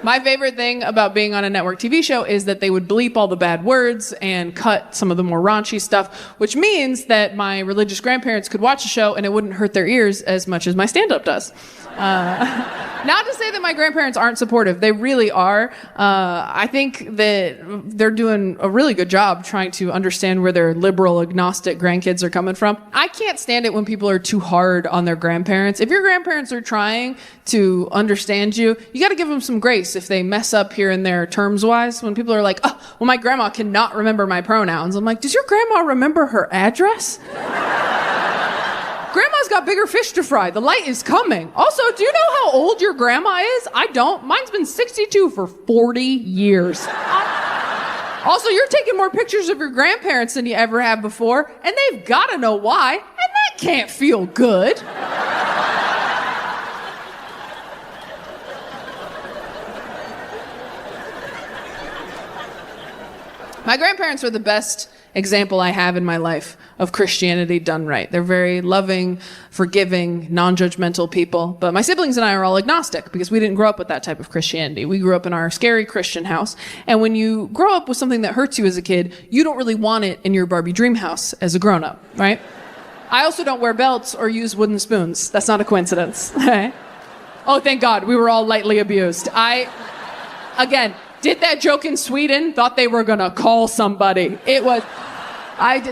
My favorite thing about being on a network TV show is that they would bleep all the bad words and cut some of the more raunchy stuff, which means that my religious grandparents could watch the show and it wouldn't hurt their ears as much as my stand-up does. Not to say that my grandparents aren't supportive. They really are. I think that they're doing a really good job trying to understand where their liberal, agnostic grandkids are coming from. I can't stand it when people are too hard on their grandparents. If your grandparents are trying to understand you, you got to give them some grace if they mess up here and there terms-wise. When people are like, oh, well, my grandma cannot remember my pronouns. I'm like, does your grandma remember her address? Grandma's got bigger fish to fry. The light is coming. Also, do you know how old your grandma is? I don't. Mine's been 62 for 40 years. Also, you're taking more pictures of your grandparents than you ever have before, and they've got to know why, and that can't feel good. My grandparents were the best example I have in my life of Christianity done right. They're very loving, forgiving, non-judgmental people. But my siblings and I are all agnostic because we didn't grow up with that type of Christianity. We grew up in our scary Christian house. And when you grow up with something that hurts you as a kid, you don't really want it in your Barbie dream house as a grown-up, right? I also don't wear belts or use wooden spoons. That's not a coincidence. Oh, thank God. We were all lightly abused. Again, did that joke in Sweden, thought they were gonna call somebody.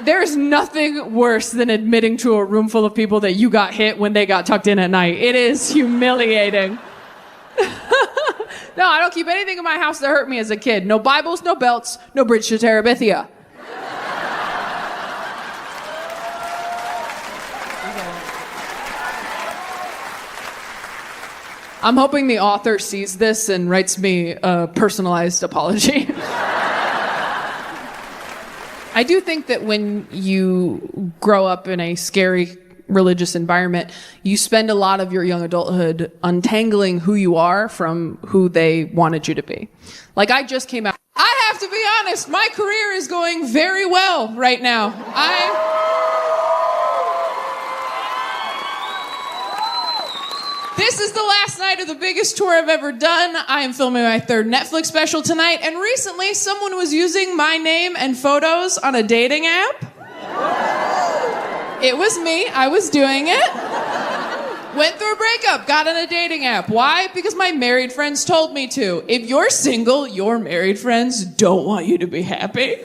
There's nothing worse than admitting to a room full of people that you got hit when they got tucked in at night. It is humiliating. No, I don't keep anything in my house that hurt me as a kid. No Bibles, no belts, no bridge to Terabithia. I'm hoping the author sees this and writes me a personalized apology. I do think that when you grow up in a scary religious environment, you spend a lot of your young adulthood untangling who you are from who they wanted you to be. Like, I just came out. I have to be honest, my career is going very well right now. This is the last night of the biggest tour I've ever done. I am filming my third Netflix special tonight, and recently someone was using my name and photos on a dating app. It was me. I was doing it. Went through a breakup, got on a dating app. Why? Because my married friends told me to. If you're single, your married friends don't want you to be happy.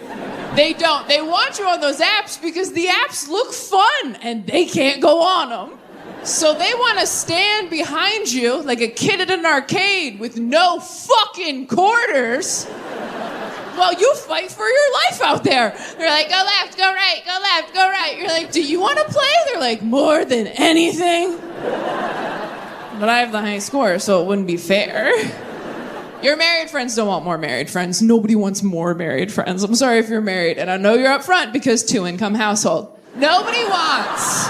They don't. They want you on those apps because the apps look fun, and they can't go on them. So they want to stand behind you like a kid at an arcade with no fucking quarters while you fight for your life out there. They're like, go left, go right, go left, go right. You're like, do you want to play? They're like, more than anything. But I have the high score, so it wouldn't be fair. Your married friends don't want more married friends. Nobody wants more married friends. I'm sorry if you're married, and I know you're up front because two-income household. Nobody wants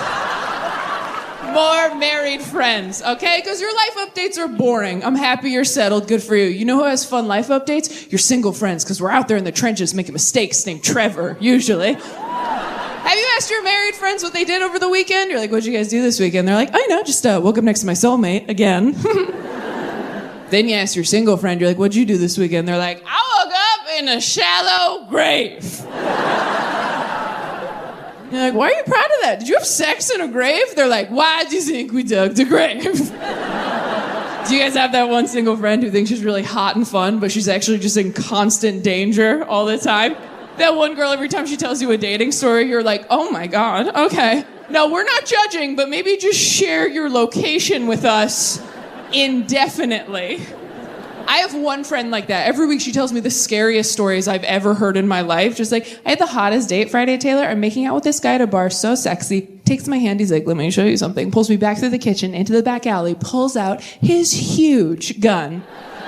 more married friends, okay? Because your life updates are boring. I'm happy you're settled. Good for you. You know who has fun life updates? Your single friends, because we're out there in the trenches making mistakes named Trevor, usually. Have you asked your married friends what they did over the weekend? You're like, what'd you guys do this weekend? They're like, I know, just woke up next to my soulmate again. Then you ask your single friend, you're like, what'd you do this weekend? They're like, I woke up in a shallow grave. You're like, why are you proud of that? Did you have sex in a grave? They're like, why do you think we dug the grave? Do you guys have that one single friend who thinks she's really hot and fun, but she's actually just in constant danger all the time? That one girl, every time she tells you a dating story, you're like, oh my God, okay. No, we're not judging, but maybe just share your location with us indefinitely. I have one friend like that. Every week she tells me the scariest stories I've ever heard in my life. Just like, I had the hottest date Friday, Taylor. I'm making out with this guy at a bar, so sexy. Takes my hand, he's like, let me show you something. Pulls me back through the kitchen, into the back alley, pulls out his huge gun.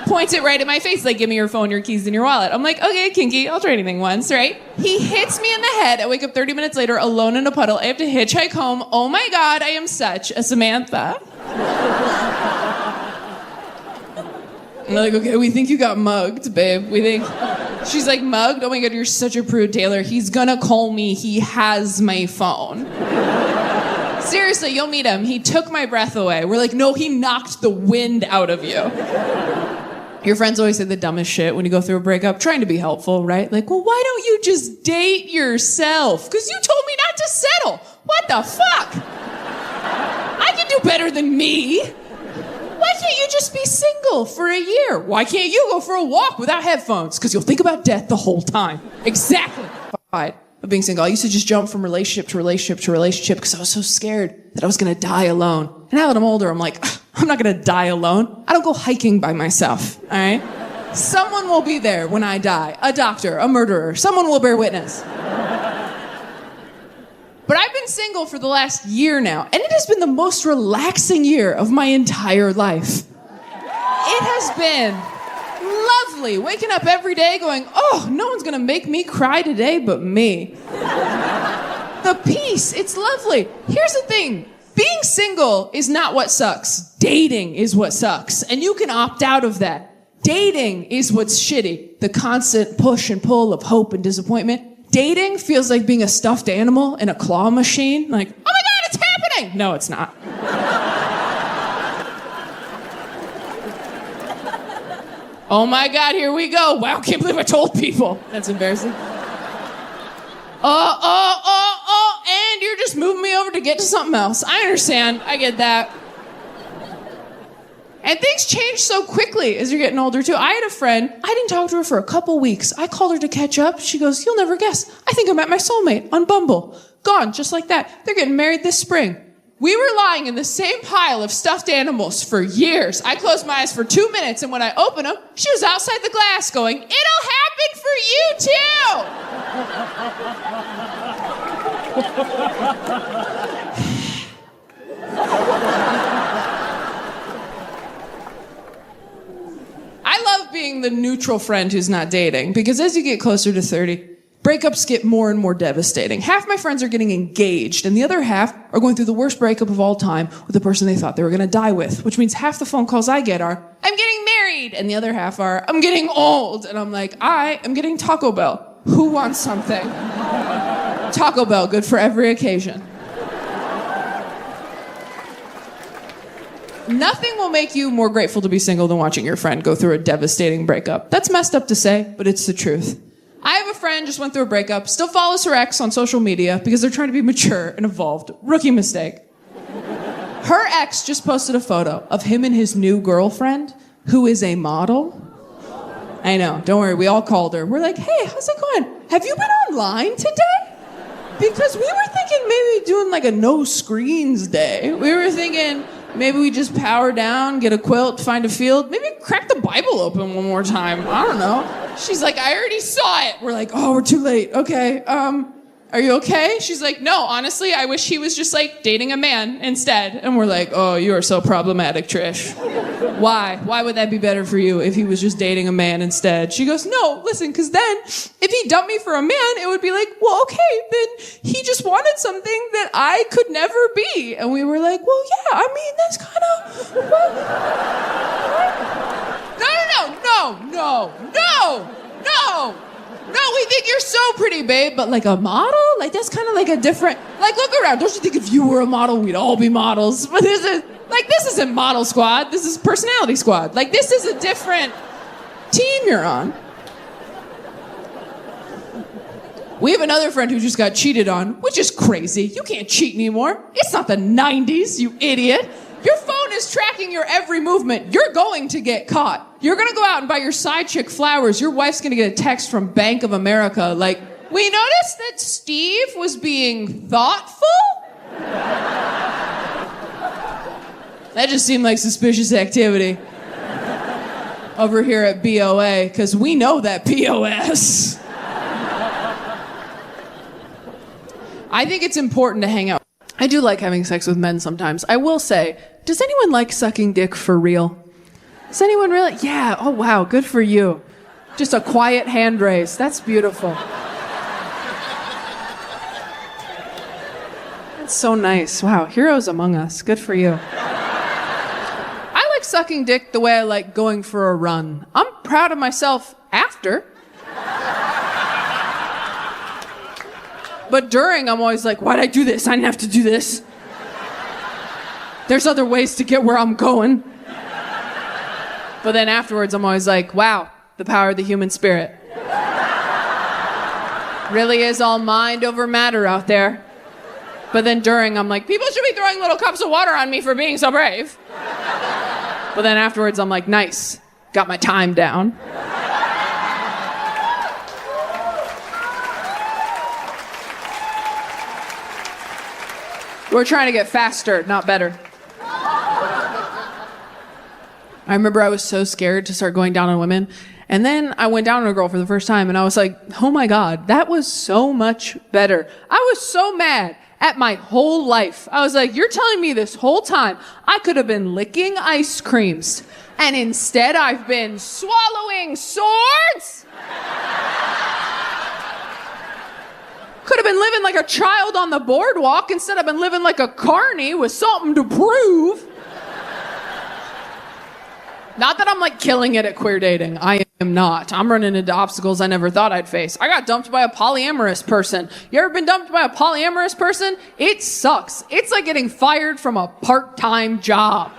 Points it right at my face, like, give me your phone, your keys, and your wallet. I'm like, okay, kinky, I'll try anything once, right? He hits me in the head. I wake up 30 minutes later, alone in a puddle. I have to hitchhike home. Oh my God, I am such a Samantha. And they're like, okay, we think you got mugged, babe. We think... She's like, mugged? Oh my God, you're such a prude, Taylor. He's gonna call me. He has my phone. Seriously, you'll meet him. He took my breath away. We're like, no, he knocked the wind out of you. Your friends always say the dumbest shit when you go through a breakup, trying to be helpful, right? Like, well, why don't you just date yourself? Because you told me not to settle. What the fuck? I can do better than me. Why can't you just be single for a year? Why can't you go for a walk without headphones? Because you'll think about death the whole time. Exactly. Of being single. I used to just jump from relationship to relationship to relationship because I was so scared that I was going to die alone. And now that I'm older, I'm like, I'm not going to die alone. I don't go hiking by myself, all right? Someone will be there when I die. A doctor, a murderer. Someone will bear witness. But I've been single for the last year now, and it has been the most relaxing year of my entire life. It has been lovely. Waking up every day going, oh, no one's going to make me cry today but me. The peace, it's lovely. Here's the thing. Being single is not what sucks. Dating is what sucks. And you can opt out of that. Dating is what's shitty. The constant push and pull of hope and disappointment. Dating feels like being a stuffed animal in a claw machine. Like, oh my God, it's happening! No, it's not. Oh my God, here we go. Wow, can't believe I told people. That's embarrassing. And you're just moving me over to get to something else. I understand, I get that. And things change so quickly as you're getting older too. I had a friend, I didn't talk to her for a couple weeks. I called her to catch up. She goes, you'll never guess. I think I met my soulmate on Bumble. Gone, just like that. They're getting married this spring. We were lying in the same pile of stuffed animals for years. I closed my eyes for 2 minutes, and when I opened them, she was outside the glass going, it'll happen for you too! I love being the neutral friend who's not dating, because as you get closer to 30, breakups get more and more devastating. Half my friends are getting engaged, and the other half are going through the worst breakup of all time with the person they thought they were going to die with, which means half the phone calls I get are, I'm getting married, and the other half are, I'm getting old, and I'm like, I am getting Taco Bell. Who wants something? Taco Bell, good for every occasion. Nothing will make you more grateful to be single than watching your friend go through a devastating breakup. That's messed up to say, but it's the truth. I have a friend just went through a breakup, still follows her ex on social media because they're trying to be mature and evolved. Rookie mistake. Her ex just posted a photo of him and his new girlfriend, who is a model. I know, don't worry, we all called her. We're like, hey, how's it going? Have you been online today? Because we were thinking maybe doing like a no screens day. We were thinking maybe we just power down, get a quilt, find a field, maybe crack the Bible open one more time. I don't know. She's like, I already saw it. We're like, oh, we're too late. Okay, are you okay? She's like, no, honestly, I wish he was just like dating a man instead. And we're like, oh, you are so problematic, Trish. Why? Why would that be better for you if he was just dating a man instead? She goes, no, listen, because then if he dumped me for a man, it would be like, well, okay, then he just wanted something that I could never be. And we were like, well, yeah, I mean, that's kind of... No, we think you're so pretty, babe, but like a model? Like that's kind of like a different, like look around. Don't you think if you were a model, we'd all be models? But this isn't Model Squad. This is Personality Squad. Like this is a different team you're on. We have another friend who just got cheated on, which is crazy. You can't cheat anymore. It's not the 90s, you idiot. Your phone is tracking your every movement. You're going to get caught. You're going to go out and buy your side chick flowers. Your wife's going to get a text from Bank of America like, we noticed that Steve was being thoughtful? That just seemed like suspicious activity over here at BOA, because we know that POS. I think it's important to hang out. I do like having sex with men sometimes. I will say, does anyone like sucking dick for real? Does anyone really? Yeah, oh wow, good for you. Just a quiet hand raise. That's beautiful. That's so nice. Wow, heroes among us. Good for you. I like sucking dick the way I like going for a run. I'm proud of myself after. But during, I'm always like, why'd I do this? I didn't have to do this. There's other ways to get where I'm going. But then afterwards, I'm always like, wow, the power of the human spirit. Really is all mind over matter out there. But then during, I'm like, people should be throwing little cups of water on me for being so brave. But then afterwards, I'm like, nice, got my time down. We're trying to get faster, not better. I remember I was so scared to start going down on women. And then I went down on a girl for the first time and I was like, oh my God, that was so much better. I was so mad at my whole life. I was like, you're telling me this whole time I could have been licking ice creams. And instead I've been swallowing swords? Could have been living like a child on the boardwalk. Instead I've been living like a carny with something to prove. Not that I'm like killing it at queer dating. I am not. I'm running into obstacles I never thought I'd face. I got dumped by a polyamorous person. You ever been dumped by a polyamorous person? It sucks. It's like getting fired from a part-time job.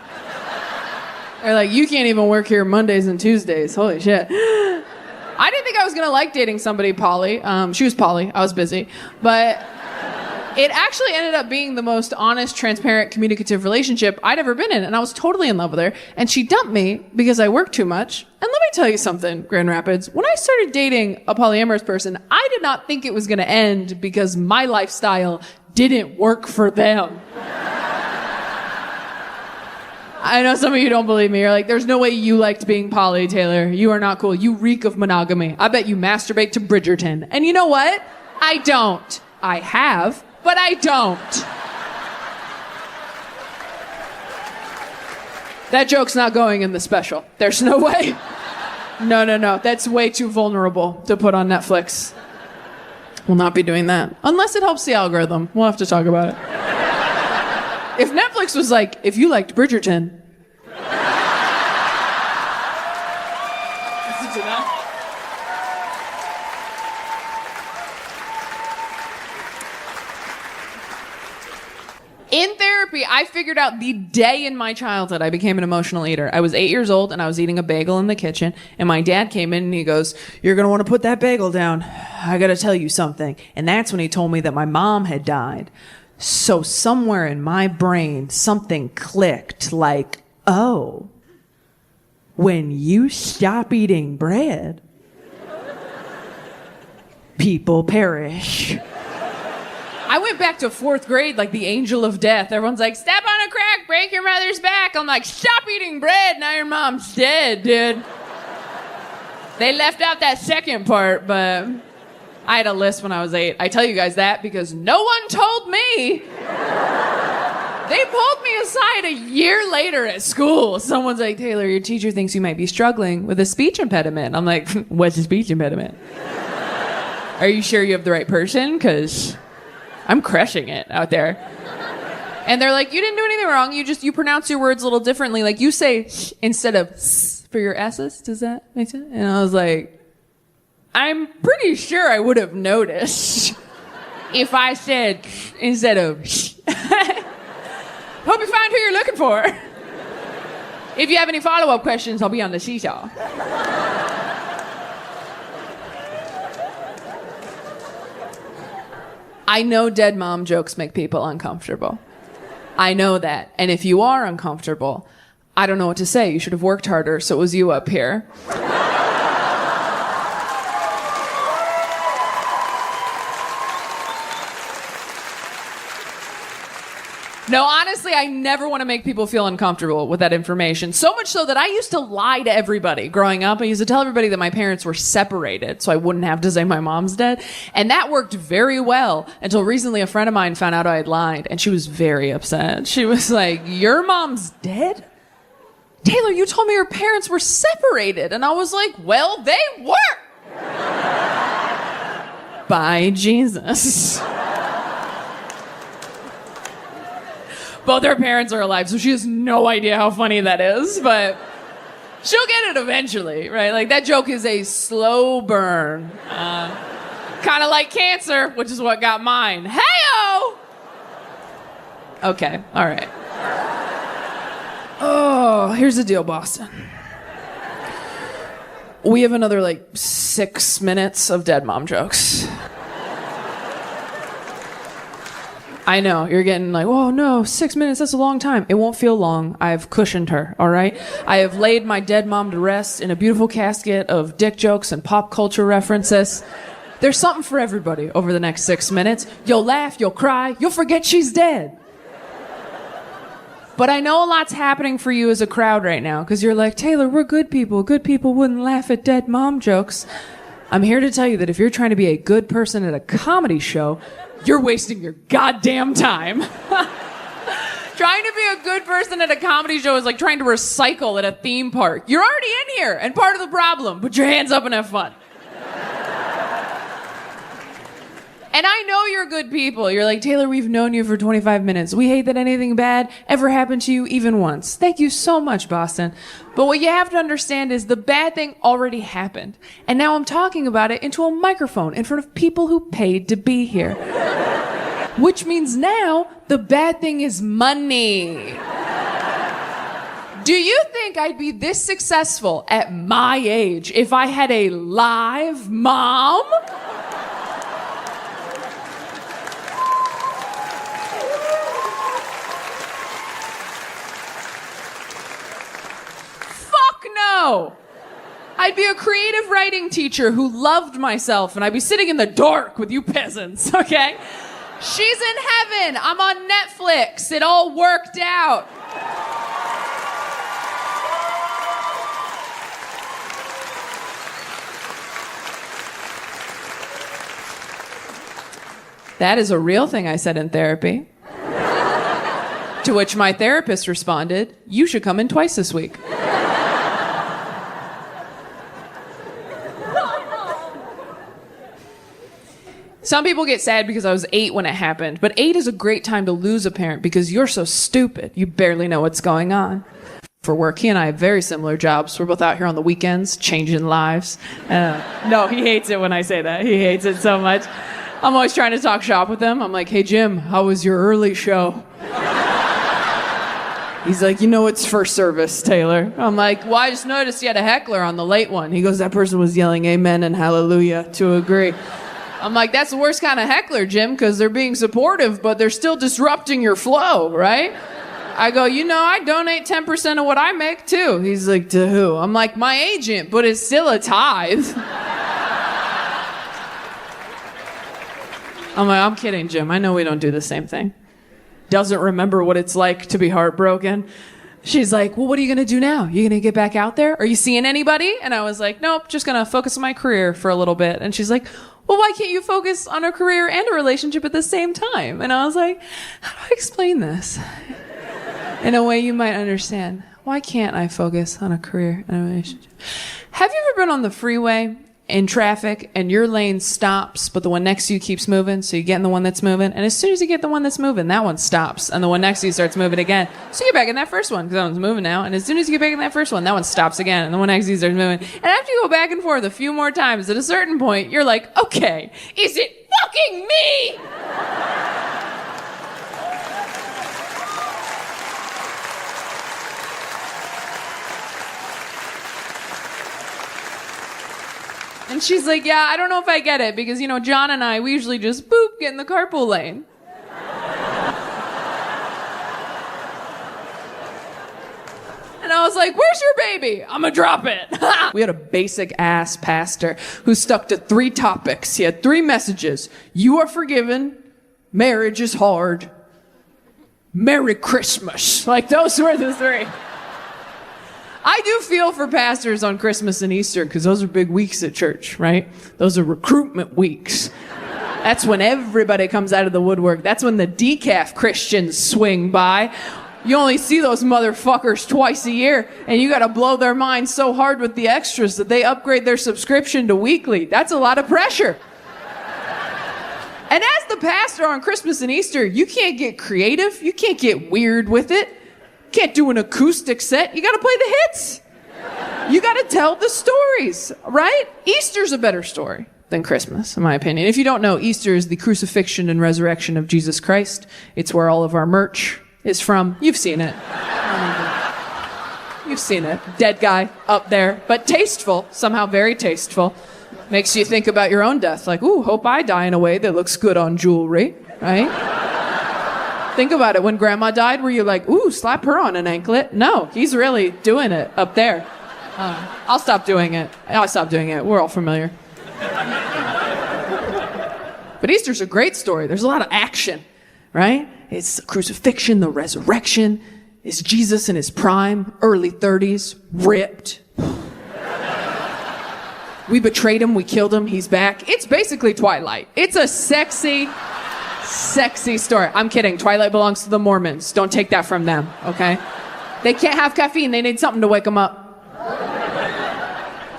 They're like, you can't even work here Mondays and Tuesdays. Holy shit. I didn't think I was gonna like dating somebody poly. She was poly. I was busy. But it actually ended up being the most honest, transparent, communicative relationship I'd ever been in. And I was totally in love with her. And she dumped me because I worked too much. And let me tell you something, Grand Rapids. When I started dating a polyamorous person, I did not think it was going to end because my lifestyle didn't work for them. I know some of you don't believe me. You're like, there's no way you liked being poly, Taylor. You are not cool. You reek of monogamy. I bet you masturbate to Bridgerton. And you know what? I don't. I have. But I don't. That joke's not going in the special. There's no way. No. That's way too vulnerable to put on Netflix. We'll not be doing that. Unless it helps the algorithm. We'll have to talk about it. If Netflix was like, if you liked Bridgerton. Listen to that. In therapy, I figured out the day in my childhood I became an emotional eater. I was 8 years old and I was eating a bagel in the kitchen and my dad came in and he goes, you're going to want to put that bagel down. I got to tell you something. And that's when he told me that my mom had died. So somewhere in my brain, something clicked like, oh, when you stop eating bread, people perish. I went back to 4th grade like the angel of death. Everyone's like, step on a crack, break your mother's back. I'm like, stop eating bread, now your mom's dead, dude. They left out that second part, but I had a list when I was 8. I tell you guys that because no one told me. They pulled me aside a year later at school. Someone's like, Taylor, your teacher thinks you might be struggling with a speech impediment. I'm like, what's a speech impediment? Are you sure you have the right person? Because I'm crushing it out there. And they're like, you didn't do anything wrong. You pronounce your words a little differently. Like you say sh instead of s for your S's. Does that make sense? And I was like, I'm pretty sure I would have noticed if I said sh instead of sh. Hope you find who you're looking for. If you have any follow-up questions, I'll be on the seesaw. I know dead mom jokes make people uncomfortable. I know that. And if you are uncomfortable, I don't know what to say. You should have worked harder, so it was you up here. No, honestly, I never want to make people feel uncomfortable with that information. So much so that I used to lie to everybody growing up. I used to tell everybody that my parents were separated so I wouldn't have to say my mom's dead. And that worked very well until recently a friend of mine found out I had lied and she was very upset. She was like, your mom's dead? Taylor, you told me your parents were separated. And I was like, well, they were. By Jesus. Both her parents are alive, so she has no idea how funny that is, but she'll get it eventually, right? Like, that joke is a slow burn. Kind of like cancer, which is what got mine. Hey-o! Okay, all right. Oh, here's the deal, Boston. We have another 6 minutes of dead mom jokes. I know, you're getting oh no, 6 minutes, that's a long time. It won't feel long. I've cushioned her, all right? I have laid my dead mom to rest in a beautiful casket of dick jokes and pop culture references. There's something for everybody over the next 6 minutes. You'll laugh, you'll cry, you'll forget she's dead. But I know a lot's happening for you as a crowd right now, because you're like, Taylor, we're good people. Good people wouldn't laugh at dead mom jokes. I'm here to tell you that if you're trying to be a good person at a comedy show, you're wasting your goddamn time. Trying to be a good person at a comedy show is like trying to recycle at a theme park. You're already in here and part of the problem. Put your hands up and have fun. And I know you're good people. You're like, Taylor, we've known you for 25 minutes. We hate that anything bad ever happened to you even once. Thank you so much, Boston. But what you have to understand is the bad thing already happened. And now I'm talking about it into a microphone in front of people who paid to be here. Which means now the bad thing is money. Do you think I'd be this successful at my age if I had a live mom? No. I'd be a creative writing teacher who loved myself, and I'd be sitting in the dark with you peasants, okay? She's in heaven. I'm on Netflix. It all worked out. That is a real thing I said in therapy. To which my therapist responded, you should come in twice this week. Some people get sad because I was 8 when it happened, but 8 is a great time to lose a parent because you're so stupid. You barely know what's going on. For work, he and I have very similar jobs. We're both out here on the weekends, changing lives. No, he hates it when I say that. He hates it so much. I'm always trying to talk shop with him. I'm like, hey, Jim, how was your early show? He's like, it's first service, Taylor. I'm like, well, I just noticed you had a heckler on the late one. He goes, that person was yelling amen and hallelujah to agree. I'm like, that's the worst kind of heckler, Jim, because they're being supportive, but they're still disrupting your flow, right? I go, I donate 10% of what I make, too. He's like, to who? I'm like, my agent, but it's still a tithe. I'm like, I'm kidding, Jim. I know we don't do the same thing. Doesn't remember what it's like to be heartbroken. She's like, well, what are you going to do now? You going to get back out there? Are you seeing anybody? And I was like, nope, just going to focus on my career for a little bit. And she's like, well, why can't you focus on a career and a relationship at the same time? And I was like, how do I explain this in a way you might understand? Why can't I focus on a career and a relationship? Have you ever been on the freeway in traffic and your lane stops, but the one next to you keeps moving, so you get in the one that's moving, and as soon as you get the one that's moving, that one stops, and the one next to you starts moving again. So you get back in that first one, because that one's moving now, and as soon as you get back in that first one, that one stops again, and the one next to you starts moving. And after you go back and forth a few more times, at a certain point, you're like, okay, is it fucking me? And she's like, yeah, I don't know if I get it because, John and I, we usually just, boop, get in the carpool lane. And I was like, where's your baby? I'm gonna drop it. We had a basic ass pastor who stuck to 3 topics. He had 3 messages. You are forgiven. Marriage is hard. Merry Christmas. Those were the 3. I do feel for pastors on Christmas and Easter because those are big weeks at church, right? Those are recruitment weeks. That's when everybody comes out of the woodwork. That's when the decaf Christians swing by. You only see those motherfuckers twice a year, and you gotta blow their minds so hard with the extras that they upgrade their subscription to weekly. That's a lot of pressure. And as the pastor on Christmas and Easter, you can't get creative. You can't get weird with it. Can't do an acoustic set. You gotta play the hits. You gotta tell the stories, right? Easter's a better story than Christmas, in my opinion. If you don't know, Easter is the crucifixion and resurrection of Jesus Christ. It's where all of our merch is from. You've seen it. You've seen it. Dead guy up there, but tasteful, somehow very tasteful. Makes you think about your own death, like, ooh, hope I die in a way that looks good on jewelry, right? Think about it. When grandma died, were you like, ooh, slap her on an anklet? No, he's really doing it up there. I'll stop doing it. I'll stop doing it. We're all familiar. But Easter's a great story. There's a lot of action, right? It's the crucifixion, the resurrection. It's Jesus in his prime, early 30s, ripped. We betrayed him, we killed him, he's back. It's basically Twilight. It's a sexy, sexy story. I'm kidding. Twilight belongs to the Mormons. Don't take that from them, okay? They can't have caffeine. They need something to wake them up.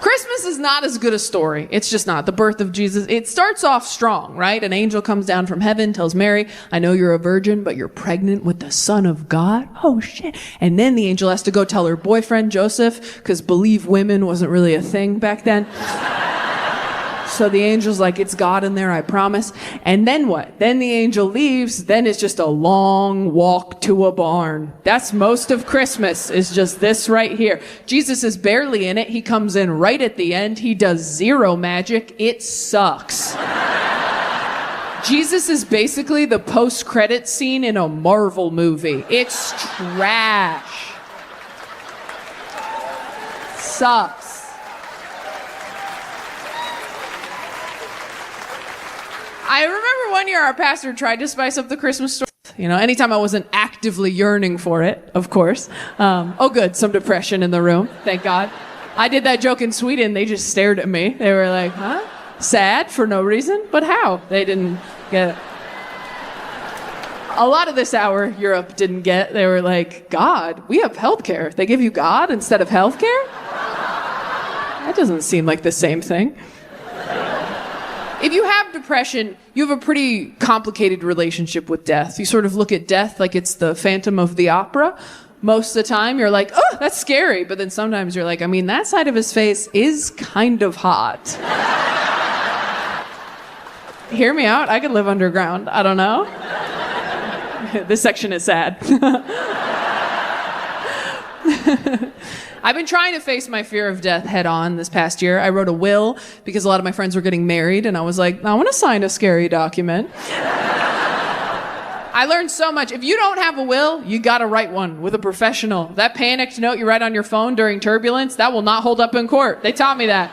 Christmas is not as good a story. It's just not. The birth of Jesus, it starts off strong, right? An angel comes down from heaven, tells Mary, I know you're a virgin, but you're pregnant with the Son of God. Oh, shit. And then the angel has to go tell her boyfriend, Joseph, because believe women wasn't really a thing back then. So the angel's like, it's God in there, I promise. And then what? Then the angel leaves. Then it's just a long walk to a barn. That's most of Christmas, is just this right here. Jesus is barely in it. He comes in right at the end. He does zero magic. It sucks. Jesus is basically the post-credit scene in a Marvel movie. It's trash. Sucks. I remember one year our pastor tried to spice up the Christmas story. You know, anytime I wasn't actively yearning for it, of course. Oh, good, some depression in the room, thank God. I did that joke in Sweden. They just stared at me. They were like, huh? Sad for no reason? But how? They didn't get it. A lot of this hour, Europe didn't get. They were like, God, we have healthcare. They give you God instead of healthcare? That doesn't seem like the same thing. If you have depression, you have a pretty complicated relationship with death. You sort of look at death like it's the Phantom of the Opera. Most of the time, you're like, oh, that's scary. But then sometimes you're like, I mean, that side of his face is kind of hot. Hear me out. I could live underground. I don't know. This section is sad. I've been trying to face my fear of death head on this past year. I wrote a will because a lot of my friends were getting married, and I was like, I want to sign a scary document. I learned so much. If you don't have a will, you got to write one with a professional. That panicked note you write on your phone during turbulence, that will not hold up in court. They taught me that.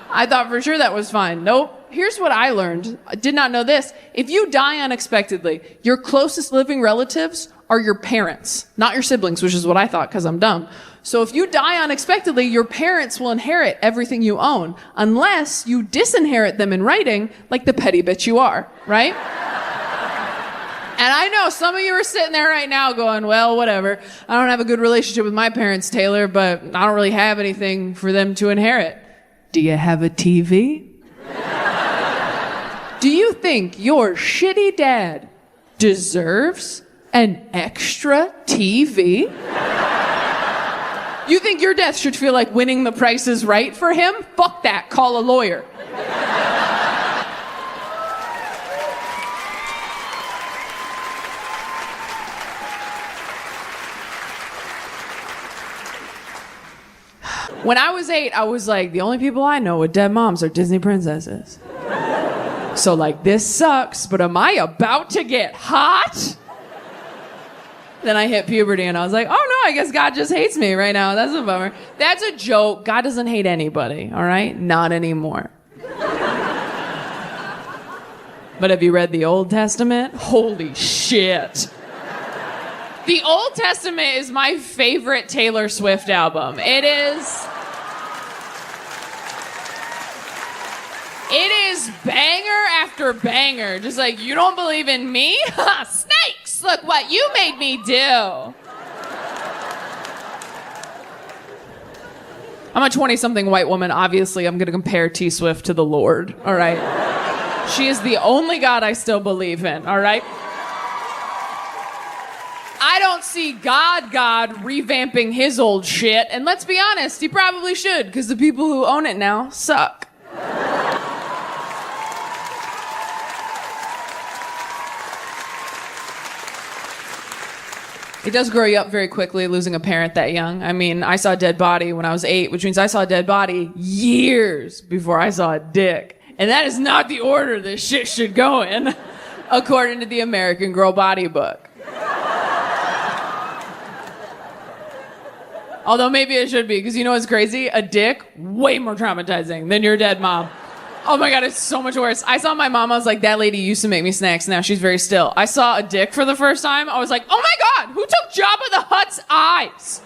I thought for sure that was fine. Nope. Here's what I learned. I did not know this. If you die unexpectedly, your closest living relatives are your parents, not your siblings, which is what I thought because I'm dumb. So if you die unexpectedly, your parents will inherit everything you own, unless you disinherit them in writing, like the petty bitch you are, right? And I know some of you are sitting there right now going, well, whatever. I don't have a good relationship with my parents, Taylor, but I don't really have anything for them to inherit. Do you have a TV? Do you think your shitty dad deserves an extra TV? You think your death should feel like winning the Price is Right for him? Fuck that. Call a lawyer. When I was 8, I was like, the only people I know with dead moms are Disney princesses. So like, this sucks, but am I about to get hot? Then I hit puberty and I was like, oh no, I guess God just hates me right now. That's a bummer. That's a joke. God doesn't hate anybody, all right? Not anymore. But have you read the Old Testament? Holy shit. The Old Testament is my favorite Taylor Swift album. It is banger after banger. Just like, you don't believe in me? Snakes! Look what you made me do. I'm a 20-something white woman. Obviously, I'm going to compare T Swift to the Lord, all right? She is the only God I still believe in, all right? I don't see God revamping his old shit. And let's be honest, he probably should, because the people who own it now suck. It does grow you up very quickly, losing a parent that young. I mean, I saw a dead body when I was 8, which means I saw a dead body years before I saw a dick. And that is not the order this shit should go in, according to the American Girl Body Book. Although maybe it should be, because you know what's crazy? A dick, way more traumatizing than your dead mom. Oh my God, it's so much worse. I saw my mom, I was like, that lady used to make me snacks, now she's very still. I saw a dick for the first time, I was like, oh my God, who took Jabba the Hutt's eyes?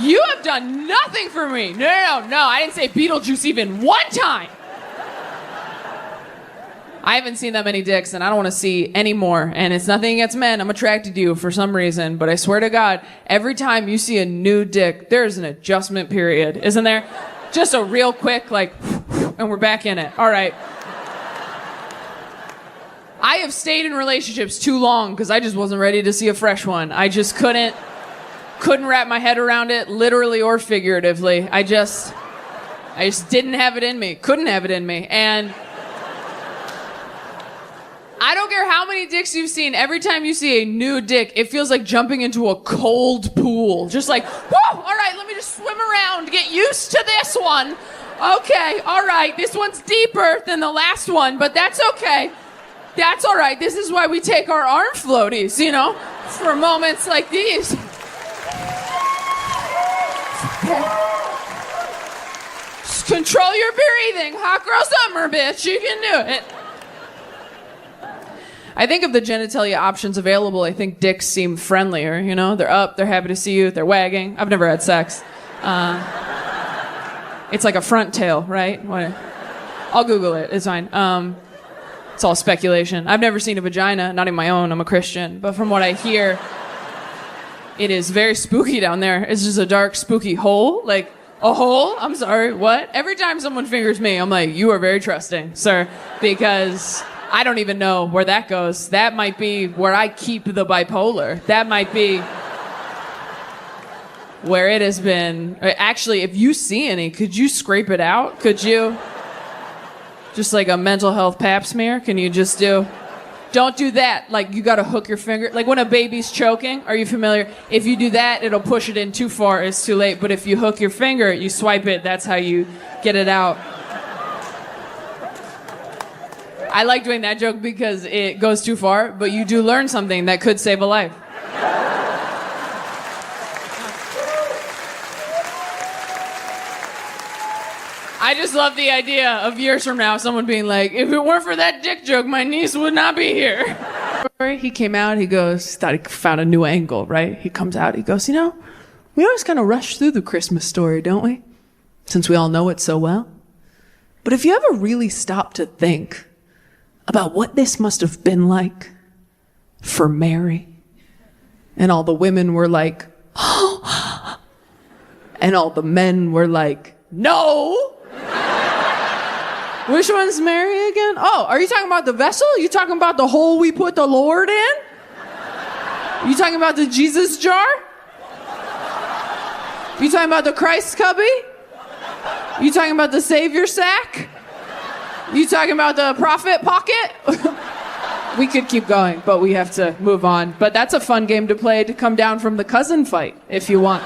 You have done nothing for me. No, I didn't say Beetlejuice even one time. I haven't seen that many dicks, and I don't want to see any more. And it's nothing against men. I'm attracted to you for some reason. But I swear to God, every time you see a new dick, there's an adjustment period, isn't there? Just a real quick, like, and we're back in it. All right. I have stayed in relationships too long because I just wasn't ready to see a fresh one. I just couldn't wrap my head around it, literally or figuratively. I just didn't have it in me. Couldn't have it in me. And I don't care how many dicks you've seen. Every time you see a new dick, it feels like jumping into a cold pool. Just like, whoa, all right, let me just swim around, get used to this one. Okay, all right, this one's deeper than the last one, but that's okay. That's all right. This is why we take our arm floaties, you know, for moments like these. Just control your breathing. Hot girl summer, bitch. You can do it. I think of the genitalia options available, I think dicks seem friendlier, you know? They're up, they're happy to see you, they're wagging. I've never had sex. It's like a front tail, right? I'll Google it, it's fine. It's all speculation. I've never seen a vagina, not even my own, I'm a Christian. But from what I hear, it is very spooky down there. It's just a dark, spooky hole. Like, a hole? I'm sorry, what? Every time someone fingers me, I'm like, you are very trusting, sir. Because I don't even know where that goes. That might be where I keep the bipolar. That might be where it has been. Actually, if you see any, could you scrape it out? Could you? Just like a mental health pap smear? Can you just do? Don't do that. Like, you gotta hook your finger. Like when a baby's choking, are you familiar? If you do that, it'll push it in too far. It's too late. But if you hook your finger, you swipe it, that's how you get it out. I like doing that joke because it goes too far, but you do learn something that could save a life. I just love the idea of years from now, someone being like, if it weren't for that dick joke, my niece would not be here. He came out, he goes, thought he found a new angle, right? He comes out, he goes, you know, we always kind of rush through the Christmas story, don't we? Since we all know it so well. But if you ever really stop to think about what this must have been like for Mary. And all the women were like, oh. And all the men were like, no. Which one's Mary again? Oh, are you talking about the vessel? You talking about the hole we put the Lord in? You talking about the Jesus jar? You talking about the Christ cubby? You talking about the Savior sack? You talking about the prophet pocket? We could keep going, but we have to move on. But that's a fun game to play to come down from the cousin fight, if you want.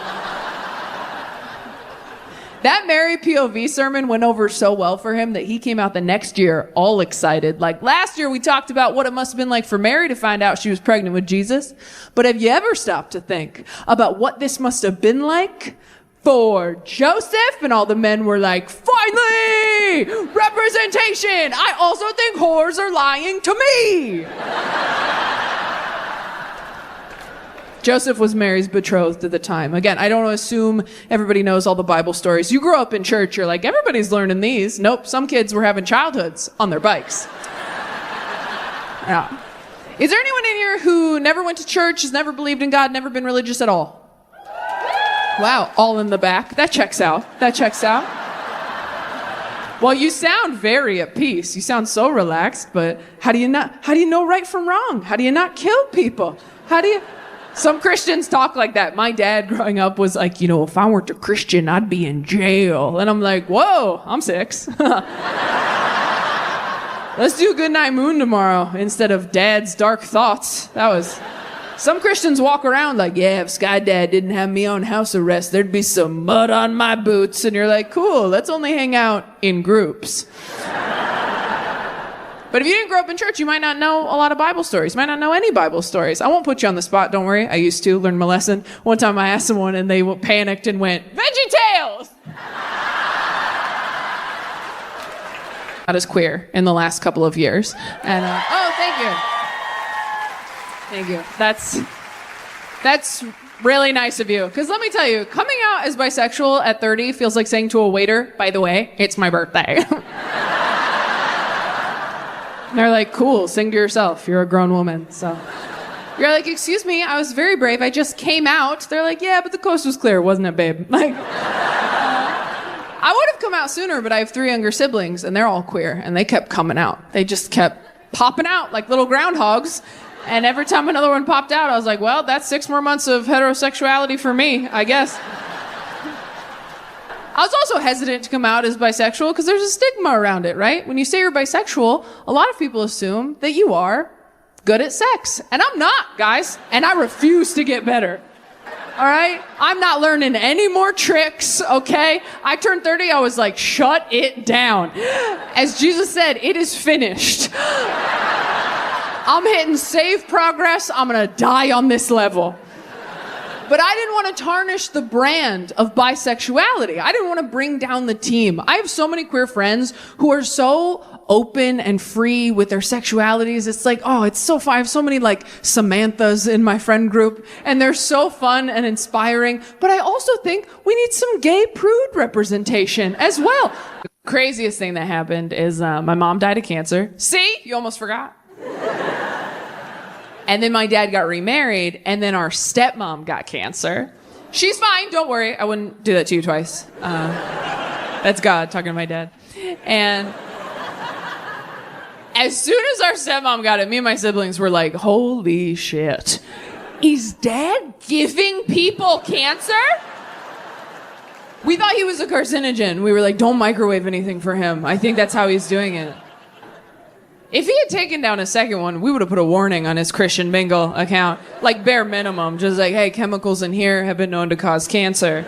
That Mary POV sermon went over so well for him that he came out the next year all excited. Like last year we talked about what it must have been like for Mary to find out she was pregnant with Jesus. But have you ever stopped to think about what this must have been like for Joseph? And all the men were like, finally! Representation! I also think whores are lying to me! Joseph was Mary's betrothed at the time. Again, I don't assume everybody knows all the Bible stories. You grew up in church, you're like, everybody's learning these. Nope, some kids were having childhoods on their bikes. Yeah. Is there anyone in here who never went to church, has never believed in God, never been religious at all? Wow, all in the back. That checks out. That checks out. Well, you sound very at peace. You sound so relaxed, but how do you know right from wrong? How do you not kill people? Some Christians talk like that. My dad growing up was like, you know, if I weren't a Christian, I'd be in jail. And I'm like, whoa, I'm 6. Let's do Goodnight Moon tomorrow instead of Dad's Dark Thoughts. That Some Christians walk around like, yeah, if Sky Dad didn't have me on house arrest, there'd be some mud on my boots. And you're like, cool, let's only hang out in groups. But if you didn't grow up in church, you might not know a lot of Bible stories. You might not know any Bible stories. I won't put you on the spot, don't worry. I used to learn my lesson. One time I asked someone and they panicked and went, VeggieTales! Not as queer in the last couple of years. And, oh, thank you. Thank you. That's really nice of you. Because let me tell you, coming out as bisexual at 30 feels like saying to a waiter, by the way, it's my birthday. And they're like, cool, sing to yourself. You're a grown woman. So you're like, excuse me, I was very brave. I just came out. They're like, yeah, but the coast was clear, wasn't it, babe? Like, I would have come out sooner, but I have 3 younger siblings, and they're all queer, and they kept coming out. They just kept popping out like little groundhogs. And every time another one popped out, I was like, well, that's 6 more months of heterosexuality for me, I guess. I was also hesitant to come out as bisexual because there's a stigma around it, right? When you say you're bisexual, a lot of people assume that you are good at sex. And I'm not, guys. And I refuse to get better. All right? I'm not learning any more tricks, okay? I turned 30, I was like, shut it down. As Jesus said, it is finished. I'm hitting save progress. I'm going to die on this level. But I didn't want to tarnish the brand of bisexuality. I didn't want to bring down the team. I have so many queer friends who are so open and free with their sexualities. It's like, oh, it's so fun. I have so many like Samanthas in my friend group, and they're so fun and inspiring. But I also think we need some gay prude representation as well. The craziest thing that happened is my mom died of cancer. See? You almost forgot. And then my dad got remarried, and then our stepmom got cancer. She's fine, don't worry. I wouldn't do that to you twice. That's God talking to my dad. And as soon as our stepmom got it, me and my siblings were like, holy shit. Is Dad giving people cancer? We thought he was a carcinogen. We were like, don't microwave anything for him. I think that's how he's doing it. If he had taken down a second one, we would have put a warning on his Christian Mingle account. Like bare minimum. Just like, hey, chemicals in here have been known to cause cancer.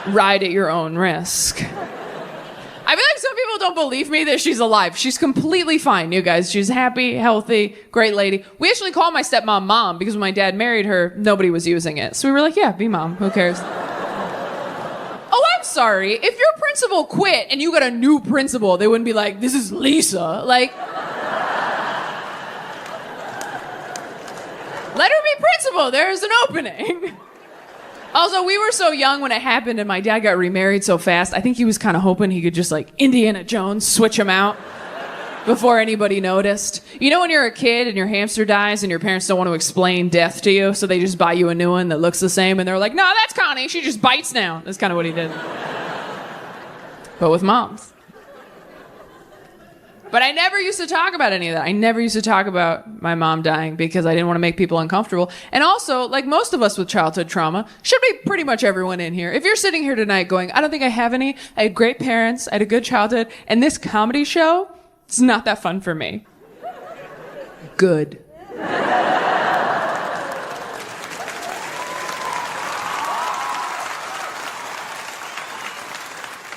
Ride at your own risk. I feel like some people don't believe me that she's alive. She's completely fine, you guys. She's happy, healthy, great lady. We actually call my stepmom Mom because when my dad married her, nobody was using it. So we were like, yeah, be Mom. Who cares? Oh, I'm sorry. If your principal quit and you got a new principal, they wouldn't be like, this is Lisa. Like, let her be principal. There's an opening. Also, we were so young when it happened and my dad got remarried so fast. I think he was kind of hoping he could just like Indiana Jones switch him out before anybody noticed. You know when you're a kid and your hamster dies and your parents don't want to explain death to you, so they just buy you a new one that looks the same and they're like, no, that's Connie. She just bites now. That's kind of what he did. But with moms. But I never used to talk about any of that. I never used to talk about my mom dying because I didn't want to make people uncomfortable. And also, like most of us with childhood trauma, should be pretty much everyone in here. If you're sitting here tonight going, I don't think I have any. I had great parents. I had a good childhood. And this comedy show, it's not that fun for me. Good.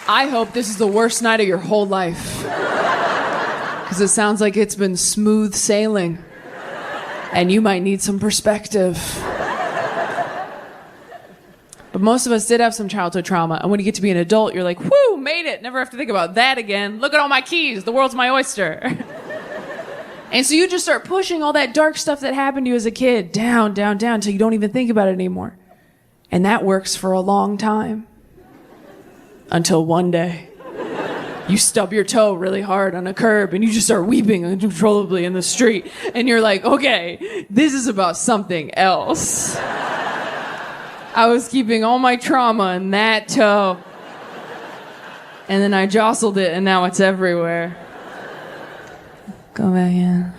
I hope this is the worst night of your whole life. Because it sounds like it's been smooth sailing. And you might need some perspective. But most of us did have some childhood trauma. And when you get to be an adult, you're like, whoo, made it. Never have to think about that again. Look at all my keys. The world's my oyster. And so you just start pushing all that dark stuff that happened to you as a kid down, down, down until you don't even think about it anymore. And that works for a long time. Until one day, you stub your toe really hard on a curb and you just start weeping uncontrollably in the street. And you're like, okay, this is about something else. I was keeping all my trauma in that toe. And then I jostled it and now it's everywhere. Go back in.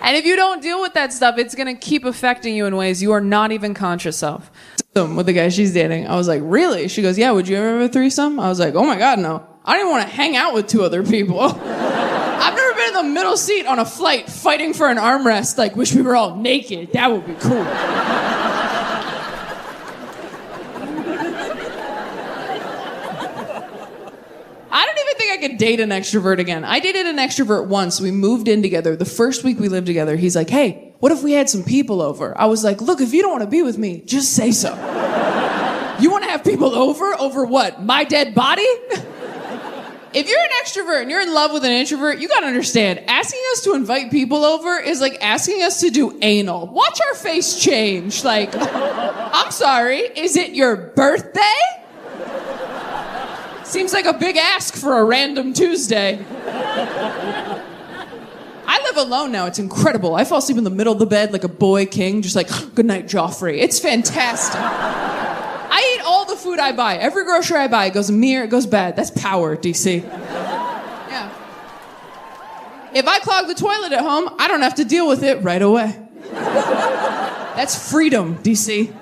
And if you don't deal with that stuff, it's going to keep affecting you in ways you are not even conscious of. With the guy she's dating, I was like, really? She goes, yeah, would you ever have a threesome? I was like, oh my God, no. I didn't want to hang out with 2 other people. I've never been in in the middle seat on a flight fighting for an armrest, like, wish we were all naked. That would be cool. I don't even think I could date an extrovert again. I dated an extrovert once. We moved in together. The first week we lived together, he's like, hey, what if we had some people over? I was like, look, if you don't want to be with me, just say so. You want to have people over? Over what? My dead body? If you're an extrovert and you're in love with an introvert, you gotta understand, asking us to invite people over is like asking us to do anal. Watch our face change. Like, I'm sorry, is it your birthday? Seems like a big ask for a random Tuesday. I live alone now. It's incredible. I fall asleep in the middle of the bed like a boy king, just like, good night, Joffrey. It's fantastic. I eat all the food I buy. Every grocery I buy, it goes mere, it goes bad. That's power, DC. Yeah. If I clog the toilet at home, I don't have to deal with it right away. That's freedom, DC.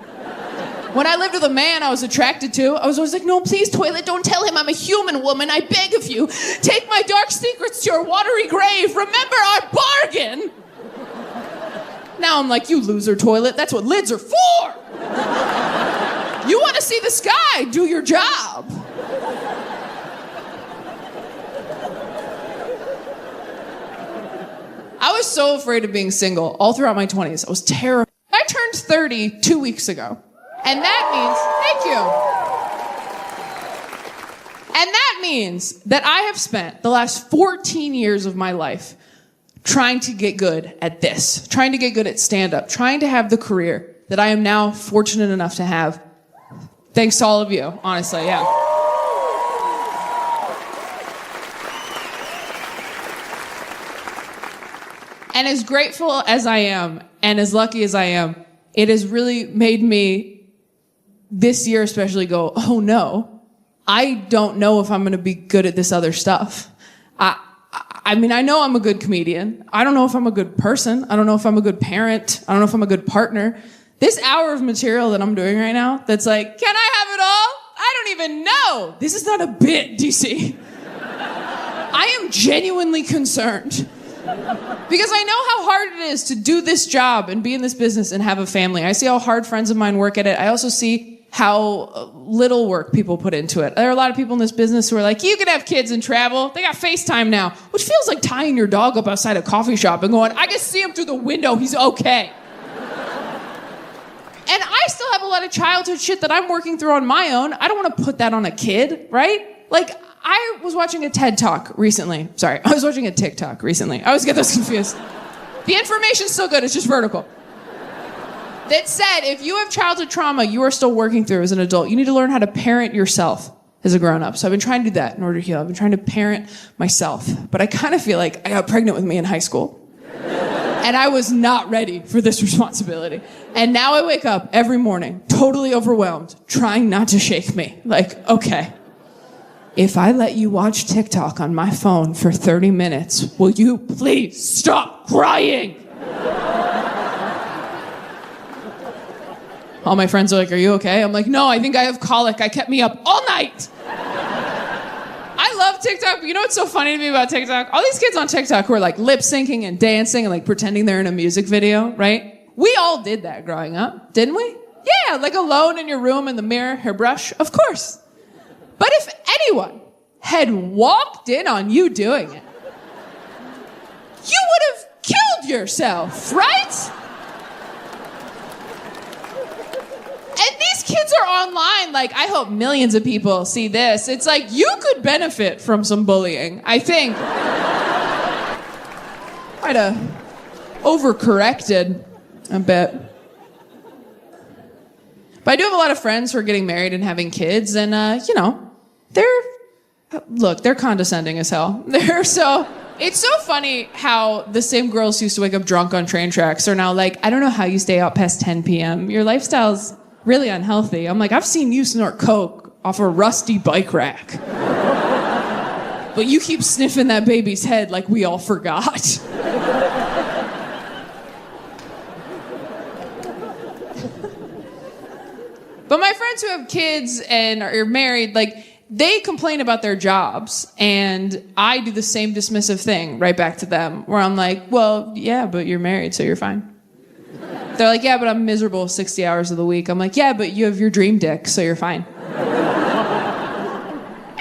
When I lived with a man I was attracted to, I was always like, no, please, toilet, don't tell him I'm a human woman. I beg of you. Take my dark secrets to your watery grave. Remember our bargain. Now I'm like, you loser, toilet. That's what lids are for. You want to see the sky, do your job. I was so afraid of being single all throughout my 20s. I was terrified. I turned 30 2 weeks ago. And that means that I have spent the last 14 years of my life trying to get good at this, trying to get good at stand-up, trying to have the career that I am now fortunate enough to have. Thanks to all of you, honestly, yeah. And as grateful as I am, and as lucky as I am, it has really made me, this year especially, go, oh no, I don't know if I'm going to be good at this other stuff. I mean, I know I'm a good comedian. I don't know if I'm a good person. I don't know if I'm a good parent. I don't know if I'm a good partner. This hour of material that I'm doing right now, that's like, can I have it all? I don't even know. This is not a bit, DC. I am genuinely concerned. Because I know how hard it is to do this job and be in this business and have a family. I see how hard friends of mine work at it. I also see how little work people put into it. There are a lot of people in this business who are like, you can have kids and travel. They got FaceTime now, which feels like tying your dog up outside a coffee shop and going, I can see him through the window. He's okay. And I still have a lot of childhood shit that I'm working through on my own. I don't want to put that on a kid, right? Like, I was watching a TED Talk recently. Sorry, I was watching a TikTok recently. I always get those confused. The information's still good, it's just vertical. That said, if you have childhood trauma you are still working through as an adult, you need to learn how to parent yourself as a grown-up. So I've been trying to do that in order to heal. I've been trying to parent myself. But I kind of feel like I got pregnant with me in high school. And I was not ready for this responsibility. And now I wake up every morning, totally overwhelmed, trying not to shake me. Like, okay, if I let you watch TikTok on my phone for 30 minutes, will you please stop crying? All my friends are like, are you okay? I'm like, no, I think I have colic. I kept me up all night. I love TikTok, but you know what's so funny to me about TikTok? All these kids on TikTok who are like lip syncing and dancing and like pretending they're in a music video, right? We all did that growing up, didn't we? Yeah, like alone in your room in the mirror, hairbrush, of course. But if anyone had walked in on you doing it, you would have killed yourself, right? And these kids are online, like, I hope millions of people see this. It's like, you could benefit from some bullying, I think. Might have overcorrected a bit. But I do have a lot of friends who are getting married and having kids, and, you know, they're condescending as hell. It's so funny how the same girls who used to wake up drunk on train tracks are now like, I don't know how you stay out past 10 p.m. Your lifestyle's really unhealthy. I'm like, I've seen you snort coke off a rusty bike rack. But you keep sniffing that baby's head like we all forgot. But my friends who have kids and are married, like, they complain about their jobs, and I do the same dismissive thing right back to them, where I'm like, well, yeah, but you're married, so you're fine. They're like, yeah, but I'm miserable 60 hours of the week. I'm like, yeah, but you have your dream dick, so you're fine.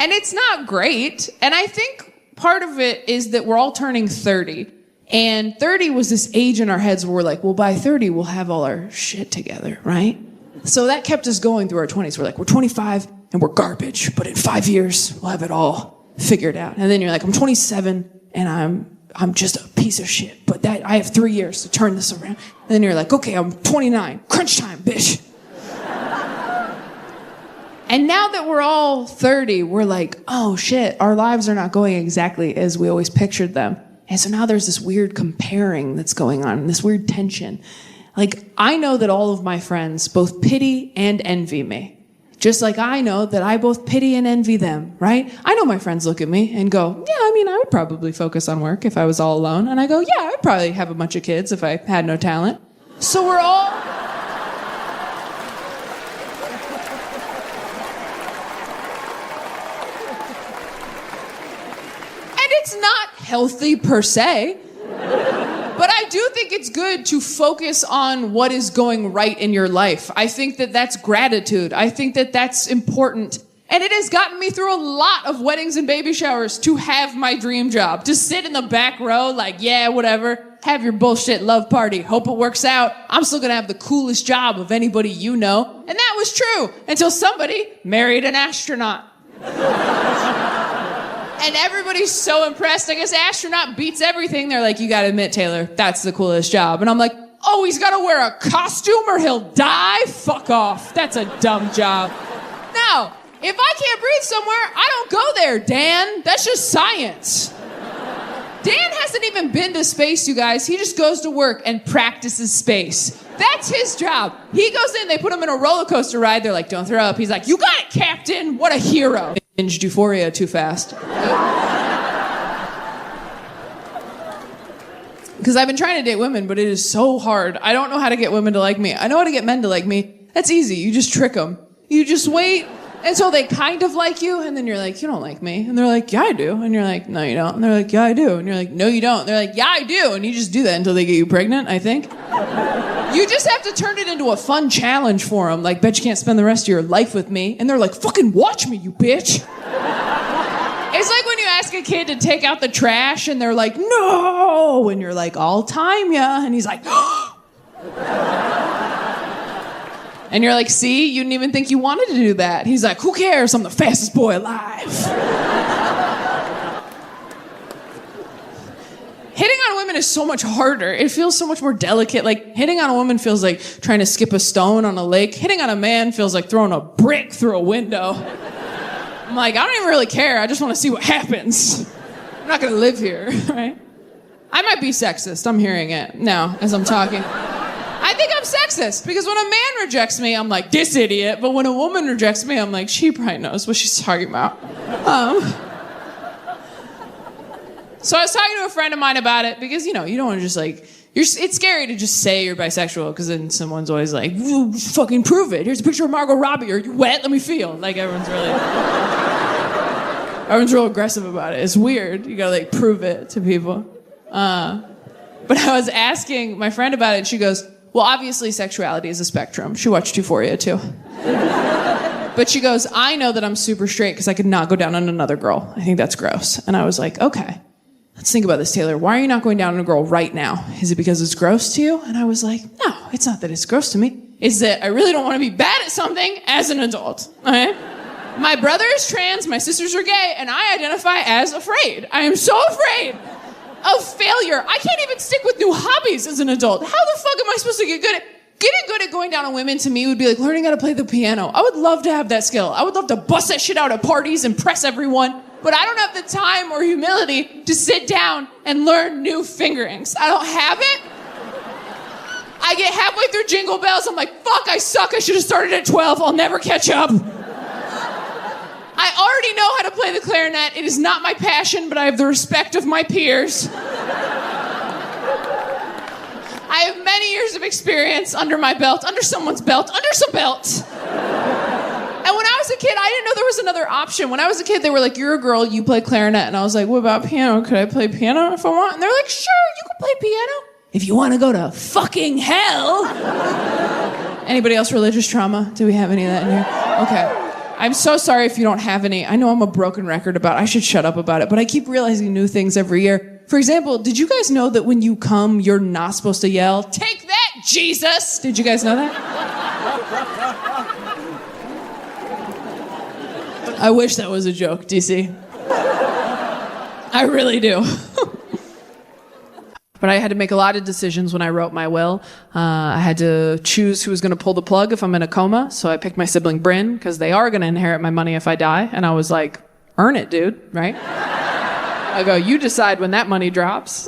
And it's not great. And I think part of it is that we're all turning 30. And 30 was this age in our heads where we're like, well, by 30, we'll have all our shit together, right? So that kept us going through our 20s. We're like, we're 25 and we're garbage, but in 5 years, we'll have it all figured out. And then you're like, I'm 27 and I'm just a piece of shit, but that I have 3 years to turn this around. And then you're like, okay, I'm 29, crunch time, bitch. And now that we're all 30, we're like, oh shit, our lives are not going exactly as we always pictured them. And so now there's this weird comparing that's going on, this weird tension. Like, I know that all of my friends both pity and envy me. Just like I know that I both pity and envy them, right? I know my friends look at me and go, yeah, I mean, I would probably focus on work if I was all alone. And I go, yeah, I'd probably have a bunch of kids if I had no talent. So we're all... And it's not healthy per se. But I do think it's good to focus on what is going right in your life. I think that that's gratitude. I think that that's important. And it has gotten me through a lot of weddings and baby showers to have my dream job. To sit in the back row like, yeah, whatever. Have your bullshit love party. Hope it works out. I'm still gonna have the coolest job of anybody you know. And that was true until somebody married an astronaut. And everybody's so impressed. I guess astronaut beats everything. They're like, you gotta admit, Taylor, that's the coolest job. And I'm like, oh, he's gotta wear a costume or he'll die? Fuck off. That's a dumb job. Now, if I can't breathe somewhere, I don't go there, Dan. That's just science. Dan hasn't even been to space, you guys. He just goes to work and practices space. That's his job. He goes in, they put him in a roller coaster ride. They're like, don't throw up. He's like, you got it, Captain. What a hero. Binged Euphoria too fast. Because I've been trying to date women, but it is so hard. I don't know how to get women to like me. I know how to get men to like me. That's easy. You just trick them. You just wait until they kind of like you, and then you're like, you don't like me. And they're like, yeah, I do. And you're like, no, you don't. And they're like, yeah, I do. And you're like, no, you don't. And they're like, yeah, I do. And you just do that until they get you pregnant, I think. You just have to turn it into a fun challenge for them. Like, bet you can't spend the rest of your life with me. And they're like, fucking watch me, you bitch. It's like when you ask a kid to take out the trash and they're like, no. And you're like, I'll time ya. And he's like, and you're like, see, you didn't even think you wanted to do that. He's like, who cares? I'm the fastest boy alive. Hitting on women is so much harder. It feels so much more delicate. Like, hitting on a woman feels like trying to skip a stone on a lake. Hitting on a man feels like throwing a brick through a window. I'm like, I don't even really care. I just want to see what happens. I'm not going to live here, right? I might be sexist. I'm hearing it now as I'm talking. I think I'm sexist because when a man rejects me, I'm like, this idiot. But when a woman rejects me, I'm like, she probably knows what she's talking about. So I was talking to a friend of mine about it because, you know, you don't want to just like, it's scary to just say you're bisexual because then someone's always like, fucking prove it. Here's a picture of Margot Robbie. Are you wet? Let me feel. Like everyone's real aggressive about it. It's weird. You gotta like prove it to people. But I was asking my friend about it and she goes, well, obviously sexuality is a spectrum. She watched Euphoria too. But she goes, I know that I'm super straight because I could not go down on another girl. I think that's gross. And I was like, okay. Let's think about this, Taylor. Why are you not going down on a girl right now? Is it because it's gross to you? And I was like, no, it's not that it's gross to me. It's that I really don't want to be bad at something as an adult. Okay? My brother is trans, my sisters are gay, and I identify as afraid. I am so afraid of failure. I can't even stick with new hobbies as an adult. How the fuck am I supposed to get good at... Getting good at going down on women to me would be like learning how to play the piano. I would love to have that skill. I would love to bust that shit out at parties, impress everyone. But I don't have the time or humility to sit down and learn new fingerings. I don't have it. I get halfway through Jingle Bells, I'm like, fuck, I suck. I should have started at 12. I'll never catch up. I already know how to play the clarinet. It is not my passion, but I have the respect of my peers. I have many years of experience under my belt, under someone's belt, under some belt. And when I was was a kid, I didn't know there was another option. When I was a kid, they were like, you're a girl, you play clarinet. And I was like, what about piano? Could I play piano if I want? And they're like, sure, you can play piano. If you want to go to fucking hell. Anybody else religious trauma? Do we have any of that in here? Okay. I'm so sorry if you don't have any. I know I'm a broken record about it. I should shut up about it, but I keep realizing new things every year. For example, did you guys know that when you come, you're not supposed to yell, take that, Jesus? Did you guys know that? I wish that was a joke, DC. I really do. But I had to make a lot of decisions when I wrote my will. I had to choose who was going to pull the plug if I'm in a coma. So I picked my sibling Bryn, because they are going to inherit my money if I die. And I was like, earn it, dude, right? I go, you decide when that money drops.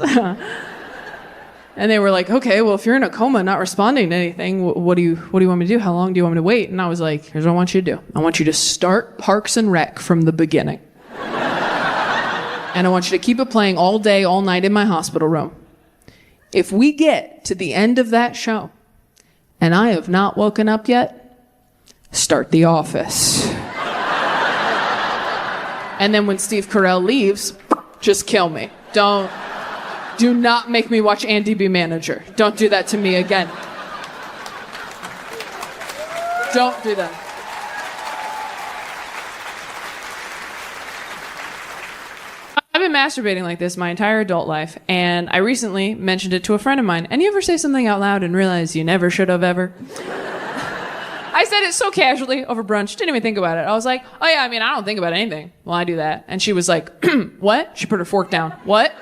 And they were like, okay, well, if you're in a coma not responding to anything, what do you want me to do? How long do you want me to wait? And I was like, here's what I want you to do. I want you to start Parks and Rec from the beginning. And I want you to keep it playing all day, all night in my hospital room. If we get to the end of that show and I have not woken up yet, start The Office. And then when Steve Carell leaves, just kill me. Do not make me watch Andy be manager. Don't do that to me again. Don't do that. I've been masturbating like this my entire adult life, and I recently mentioned it to a friend of mine. And you ever say something out loud and realize you never should have ever? I said it so casually over brunch, didn't even think about it. I was like, oh yeah, I mean, I don't think about anything. Well, I do that. And she was like, what? She put her fork down. What?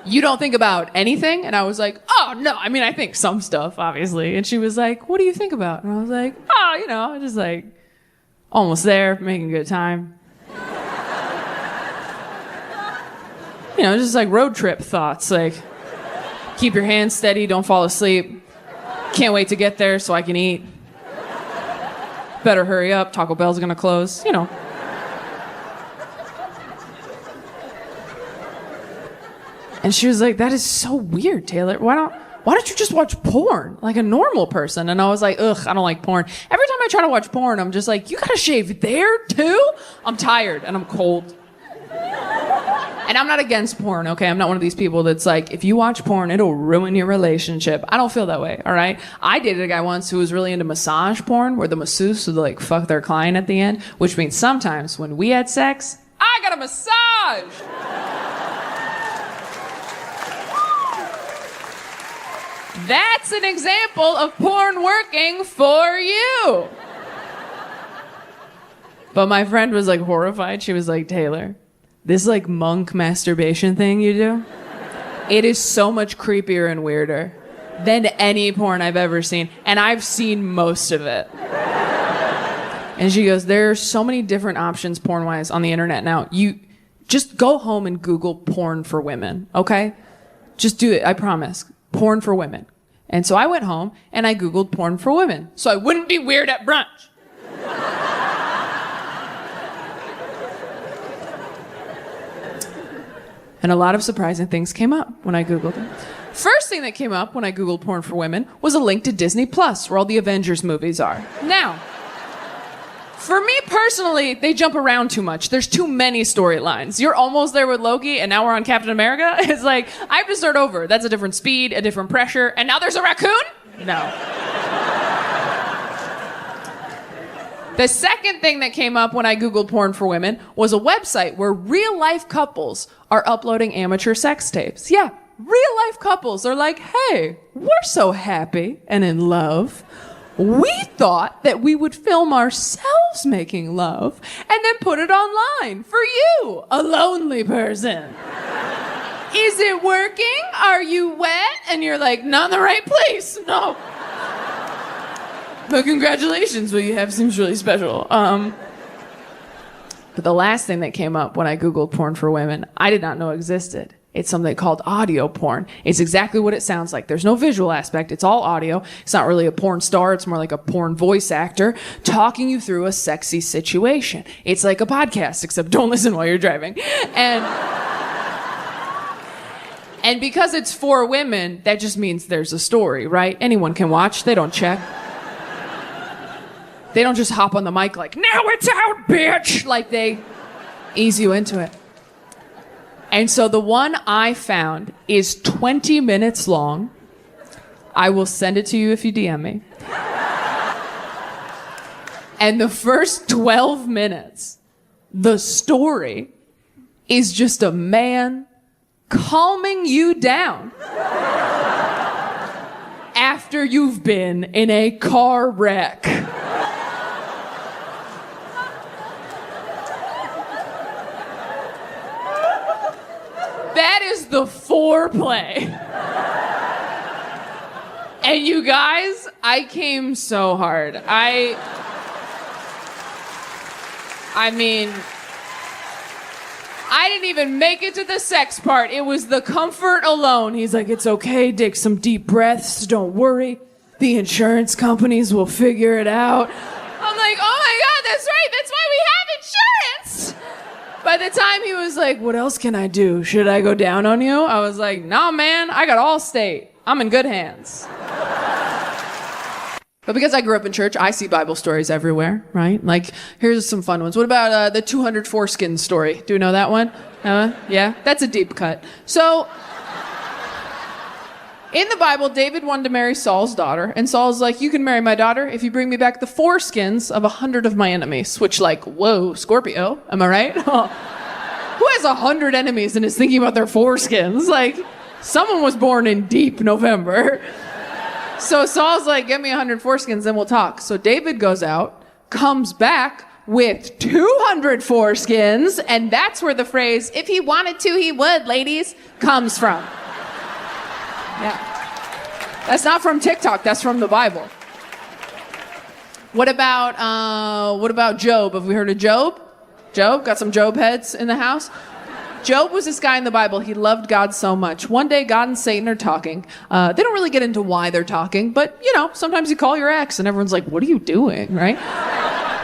You don't think about anything? And I was like, oh no, I mean, I think some stuff, obviously. And she was like, what do you think about? And I was like, oh, you know, just like almost there, making good time. You know, just like road trip thoughts, like keep your hands steady, don't fall asleep. Can't wait to get there so I can eat. Better hurry up, Taco Bell's gonna close, you know. And she was like, that is so weird, Taylor. Why don't you just watch porn like a normal person? And I was like, ugh, I don't like porn. Every time I try to watch porn, I'm just like, you gotta shave there too? I'm tired and I'm cold. And I'm not against porn, okay? I'm not one of these people that's like, if you watch porn, it'll ruin your relationship. I don't feel that way, all right? I dated a guy once who was really into massage porn, where the masseuse would like fuck their client at the end, which means sometimes when we had sex, I got a massage. That's an example of porn working for you. But my friend was like horrified. She was like, Taylor, this like monk masturbation thing you do, it is so much creepier and weirder than any porn I've ever seen. And I've seen most of it. And she goes, there are so many different options porn-wise on the internet now. You just go home and Google porn for women, okay? Just do it, I promise. Porn for women. And so I went home and I Googled porn for women so I wouldn't be weird at brunch. And a lot of surprising things came up when I Googled it. First thing that came up when I Googled porn for women was a link to Disney Plus, where all the Avengers movies are. Now, for me personally, they jump around too much. There's too many storylines. You're almost there with Loki, and now we're on Captain America. It's like, I have to start over. That's a different speed, a different pressure, and now there's a raccoon? No. The second thing that came up when I Googled porn for women was a website where real-life couples are uploading amateur sex tapes. Yeah, real-life couples are like, hey, we're so happy and in love. We thought that we would film ourselves making love and then put it online for you, a lonely person. Is it working? Are you wet? And you're like, not in the right place. No. But congratulations, what you have seems really special. But the last thing that came up when I Googled porn for women, I did not know existed. It's something called audio porn. It's exactly what it sounds like. There's no visual aspect. It's all audio. It's not really a porn star. It's more like a porn voice actor talking you through a sexy situation. It's like a podcast, except don't listen while you're driving. And because it's for women, that just means there's a story, right? Anyone can watch. They don't check. They don't just hop on the mic like, now it's out, bitch! Like, they ease you into it. And so the one I found is 20 minutes long. I will send it to you if you DM me. And the first 12 minutes, the story is just a man calming you down after you've been in a car wreck. That is the foreplay. And you guys, I came so hard. I mean, I didn't even make it to the sex part. It was the comfort alone. He's like, it's okay, take some deep breaths, don't worry. The insurance companies will figure it out. I'm like, oh my God, that's right, that's why we have insurance. By the time he was like, what else can I do? Should I go down on you? I was like, nah, man, I got Allstate. I'm in good hands. But because I grew up in church, I see Bible stories everywhere, right? Like, here's some fun ones. What about the 200 foreskin story? Do you know that one? Yeah? That's a deep cut. So, in the Bible, David wanted to marry Saul's daughter, and Saul's like, you can marry my daughter if you bring me back the foreskins of 100 of my enemies. Which, like, whoa, Scorpio, am I right? Who has 100 enemies and is thinking about their foreskins? Like, someone was born in deep November. So Saul's like, get me 100 foreskins, then we'll talk. So David goes out, comes back with 200 foreskins, and that's where the phrase, if he wanted to, he would, ladies, comes from. Yeah. That's not from TikTok, that's from the Bible. What about Job? Have we heard of Job? Job? Got some Job heads in the house? Job was this guy in the Bible. He loved God so much. One day, God and Satan are talking. They don't really get into why they're talking, but, you know, sometimes you call your ex and everyone's like, what are you doing, right?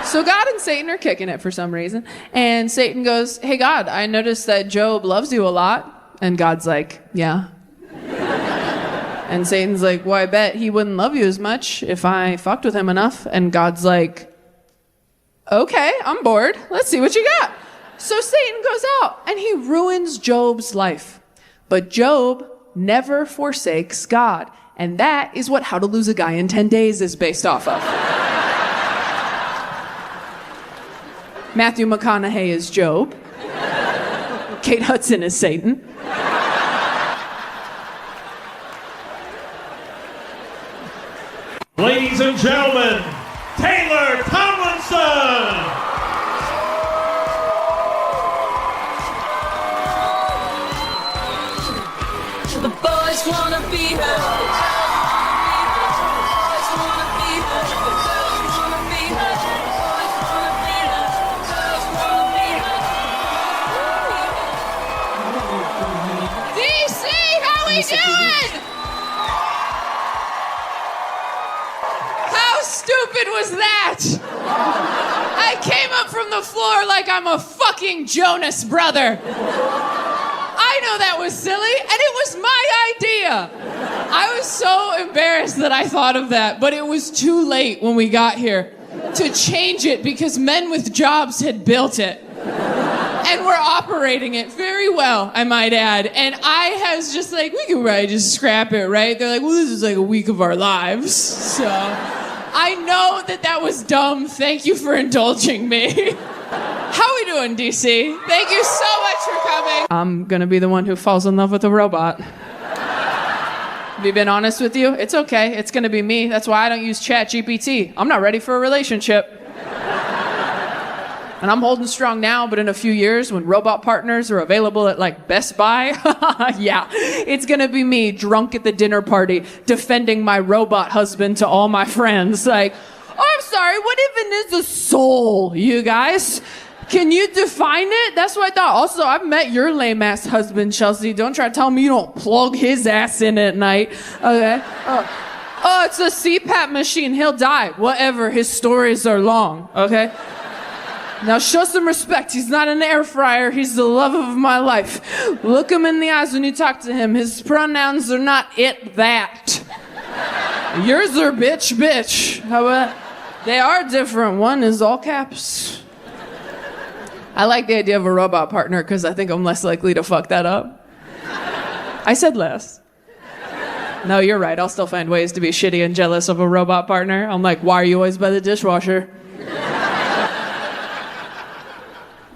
So God and Satan are kicking it for some reason. And Satan goes, hey, God, I noticed that Job loves you a lot. And God's like, yeah. And Satan's like, well, I bet he wouldn't love you as much if I fucked with him enough. And God's like, okay, I'm bored. Let's see what you got. So Satan goes out and he ruins Job's life. But Job never forsakes God. And that is what How to Lose a Guy in 10 Days is based off of. Matthew McConaughey is Job. Kate Hudson is Satan. Ladies and gentlemen, Taylor Tomlinson! The boys wanna be her. The boys wanna be her. The girls wanna be her. The boys wanna be her. The girls wanna be her. DC, how we doing? How stupid was that? I came up from the floor like I'm a fucking Jonas brother. I know that was silly, and it was my idea. I was so embarrassed that I thought of that, but it was too late when we got here to change it because men with jobs had built it. And we're operating it very well, I might add. And I was just like, we can probably just scrap it, right? They're like, well, this is like a week of our lives. So I know that was dumb. Thank you for indulging me. How we doing, DC? Thank you so much for coming. I'm gonna be the one who falls in love with a robot. Have you been honest with you? It's okay. It's gonna be me. That's why I don't use ChatGPT. I'm not ready for a relationship. And I'm holding strong now, but in a few years, when robot partners are available at, like, Best Buy, yeah, it's gonna be me drunk at the dinner party defending my robot husband to all my friends. Like, oh, I'm sorry, what even is a soul, you guys? Can you define it? That's what I thought. Also, I've met your lame-ass husband, Chelsea. Don't try to tell me you don't plug his ass in at night. Okay? Oh, it's a CPAP machine. He'll die. Whatever. His stories are long. Okay? Now show some respect. He's not an air fryer. He's the love of my life. Look him in the eyes when you talk to him. His pronouns are not it, that. Yours are bitch, bitch. How about... They are different. One is all caps. I like the idea of a robot partner because I think I'm less likely to fuck that up. I said less. No, you're right. I'll still find ways to be shitty and jealous of a robot partner. I'm like, why are you always by the dishwasher?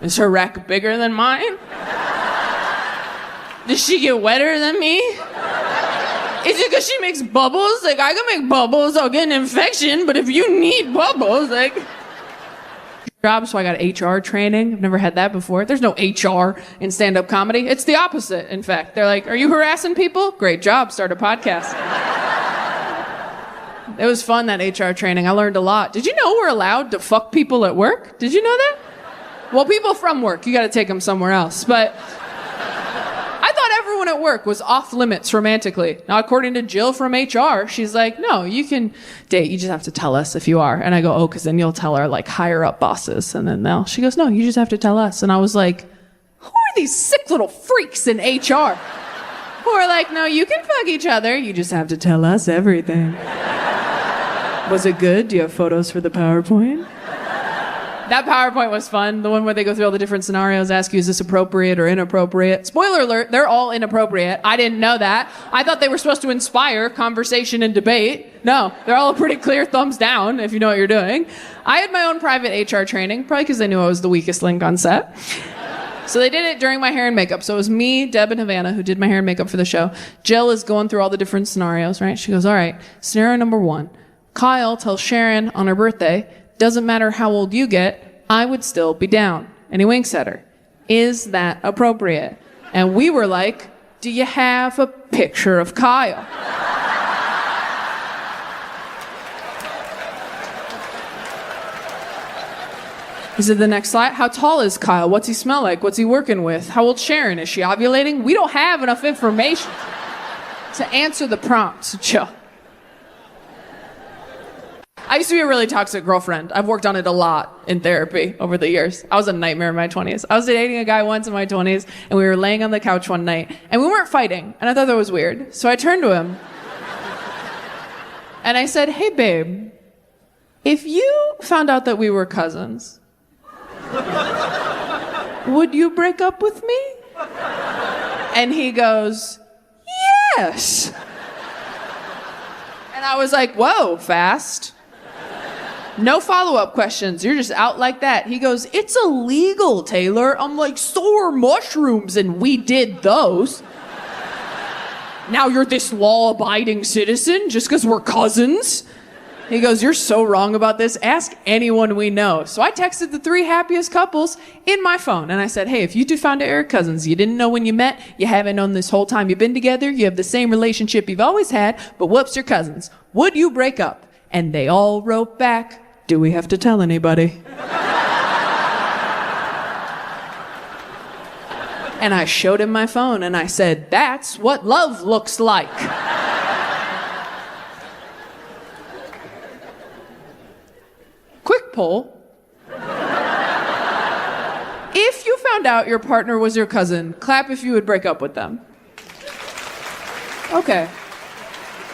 Is her rack bigger than mine? Does she get wetter than me? Is it because she makes bubbles? Like, I can make bubbles, I'll get an infection, but if you need bubbles, like... Job, so I got HR training. I've never had that before. There's no HR in stand-up comedy. It's the opposite, in fact. They're like, are you harassing people? Great job, start a podcast. It was fun, that HR training. I learned a lot. Did you know we're allowed to fuck people at work? Did you know that? Well, people from work, you gotta take them somewhere else. But I thought everyone at work was off limits romantically. Now, according to Jill from HR, she's like, no, you can date. You just have to tell us if you are. And I go, oh, because then you'll tell our like higher up bosses. And then she goes, no, you just have to tell us. And I was like, who are these sick little freaks in HR? Who are like, no, you can fuck each other. You just have to tell us everything. Was it good? Do you have photos for the PowerPoint? That PowerPoint was fun. The one where they go through all the different scenarios, ask you, is this appropriate or inappropriate? Spoiler alert, they're all inappropriate. I didn't know that. I thought they were supposed to inspire conversation and debate. No, they're all a pretty clear thumbs down if you know what you're doing. I had my own private HR training, probably because they knew I was the weakest link on set. So they did it during my hair and makeup. So it was me, Deb, and Havana who did my hair and makeup for the show. Jill is going through all the different scenarios, right? She goes, all right, scenario number 1. Kyle tells Sharon on her birthday, doesn't matter how old you get, I would still be down. And he winks at her. Is that appropriate? And we were like, do you have a picture of Kyle? Is it the next slide? How tall is Kyle? What's he smell like? What's he working with? How old's Sharon? Is she ovulating? We don't have enough information to answer the prompts, Jill. I used to be a really toxic girlfriend. I've worked on it a lot in therapy over the years. I was a nightmare in my 20s. I was dating a guy once in my 20s, and we were laying on the couch one night, and we weren't fighting, and I thought that was weird. So I turned to him, and I said, hey, babe, if you found out that we were cousins, would you break up with me? And he goes, yes. And I was like, whoa, fast. No follow-up questions. You're just out like that. He goes, it's illegal, Taylor. I'm like, so are mushrooms, and we did those. Now you're this law-abiding citizen just because we're cousins? He goes, you're so wrong about this. Ask anyone we know. So I texted the 3 happiest couples in my phone, and I said, hey, if you two found out you're cousins, you didn't know when you met, you haven't known this whole time you've been together, you have the same relationship you've always had, but whoops, you're cousins. Would you break up? And they all wrote back, do we have to tell anybody? And I showed him my phone and I said, that's what love looks like. Quick poll. If you found out your partner was your cousin, clap if you would break up with them. Okay.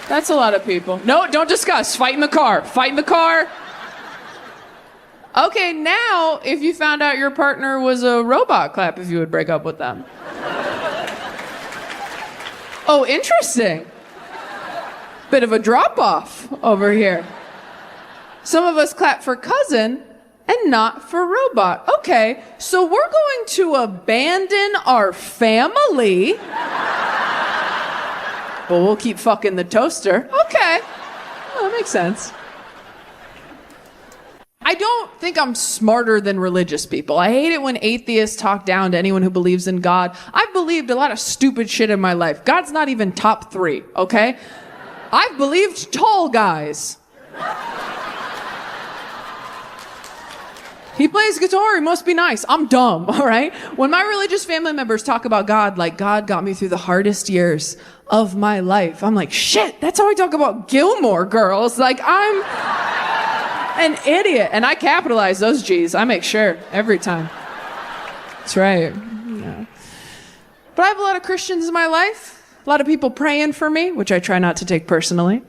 That's a lot of people. No, don't discuss. Fight in the car. Fight in the car. Okay, now, if you found out your partner was a robot, clap if you would break up with them. Oh, interesting. Bit of a drop-off over here. Some of us clap for cousin and not for robot. Okay, so we're going to abandon our family, but we'll keep fucking the toaster. Okay, well, that makes sense. I don't think I'm smarter than religious people. I hate it when atheists talk down to anyone who believes in God. I've believed a lot of stupid shit in my life. God's not even top 3, okay? I've believed tall guys. He plays guitar, he must be nice. I'm dumb, all right? When my religious family members talk about God, like God got me through the hardest years of my life, I'm like, shit, that's how I talk about Gilmore Girls. Like, I'm an idiot. And I capitalize those G's. I make sure every time. That's right. Yeah. But I have a lot of Christians in my life. A lot of people praying for me, which I try not to take personally.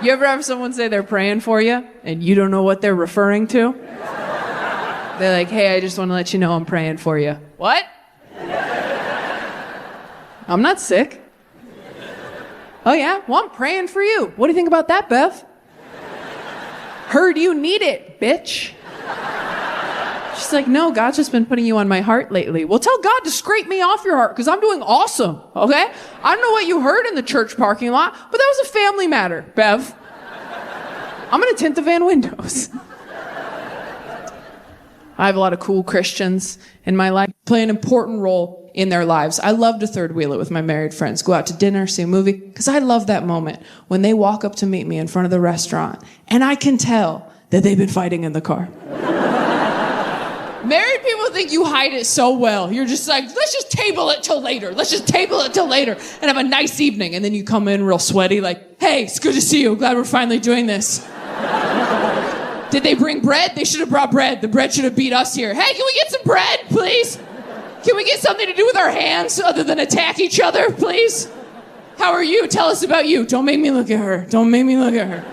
You ever have someone say they're praying for you and you don't know what they're referring to? They're like, hey, I just want to let you know I'm praying for you. What? I'm not sick. Oh yeah? Well, I'm praying for you. What do you think about that, Bev? Heard you need it, bitch. She's like, no, God's just been putting you on my heart lately. Well, tell God to scrape me off your heart because I'm doing awesome, okay? I don't know what you heard in the church parking lot, but that was a family matter, Bev. I'm gonna tint the van windows. I have a lot of cool Christians in my life, play an important role in their lives. I love to third wheel it with my married friends, go out to dinner, see a movie, because I love that moment when they walk up to meet me in front of the restaurant, and I can tell that they've been fighting in the car. Married people think you hide it so well. You're just like, let's just table it till later. Let's just table it till later and have a nice evening. And then you come in real sweaty like, hey, it's good to see you. Glad we're finally doing this. Did they bring bread? They should have brought bread. The bread should have beat us here. Hey, can we get some bread, please? Can we get something to do with our hands other than attack each other, please? How are you? Tell us about you. Don't make me look at her. Don't make me look at her.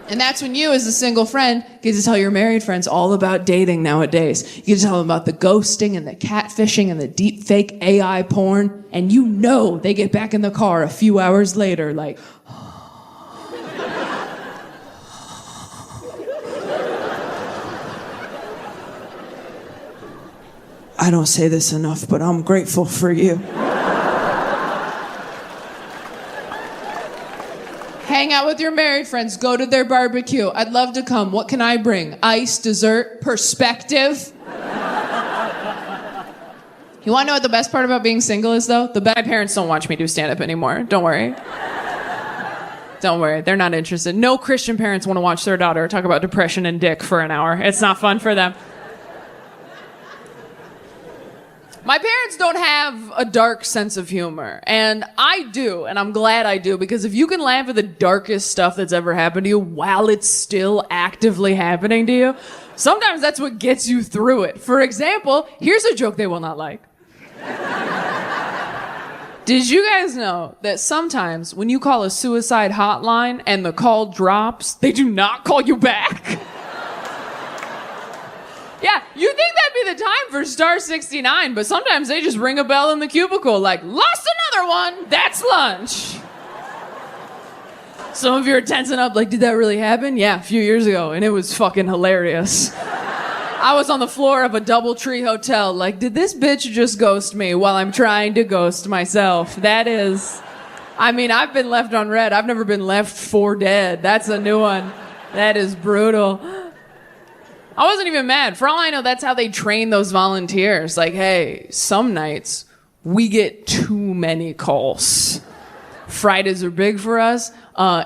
And that's when you, as a single friend, get to tell your married friends all about dating nowadays. You get to tell them about the ghosting and the catfishing and the deep fake AI porn. And you know they get back in the car a few hours later like, I don't say this enough, but I'm grateful for you. Hang out with your married friends. Go to their barbecue. I'd love to come. What can I bring? Ice, dessert, perspective. You want to know what the best part about being single is, though? My parents don't watch me do stand-up anymore. Don't worry. Don't worry. They're not interested. No Christian parents want to watch their daughter talk about depression and dick for an hour. It's not fun for them. My parents don't have a dark sense of humor, and I do, and I'm glad I do, because if you can laugh at the darkest stuff that's ever happened to you while it's still actively happening to you, sometimes that's what gets you through it. For example, here's a joke they will not like. Did you guys know that sometimes when you call a suicide hotline and the call drops, they do not call you back? Yeah, you think that'd be the time for star 69, but sometimes they just ring a bell in the cubicle like, lost another one, that's lunch. Some of you are tensing up like, did that really happen? Yeah, a few years ago, and it was fucking hilarious. I was on the floor of a DoubleTree hotel like, did this bitch just ghost me while I'm trying to ghost myself? That is, I mean, I've been left on red. I've never been left for dead. That's a new one. That is brutal. I wasn't even mad. For all I know, that's how they train those volunteers. Like, hey, some nights we get too many calls. Fridays are big for us.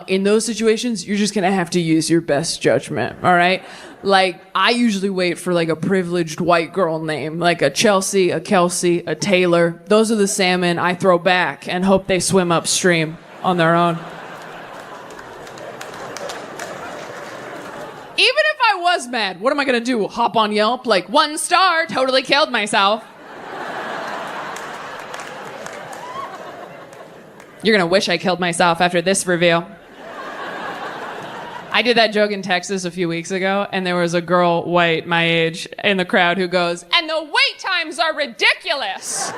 In those situations, you're just gonna have to use your best judgment, all right? Like, I usually wait for like a privileged white girl name, like a Chelsea, a Kelsey, a Taylor. Those are the salmon I throw back and hope they swim upstream on their own. Even if I was mad, what am I gonna do? Hop on Yelp? Like, 1 star, totally killed myself. You're gonna wish I killed myself after this reveal. I did that joke in Texas a few weeks ago, and there was a girl, white, my age, in the crowd who goes, and the wait times are ridiculous.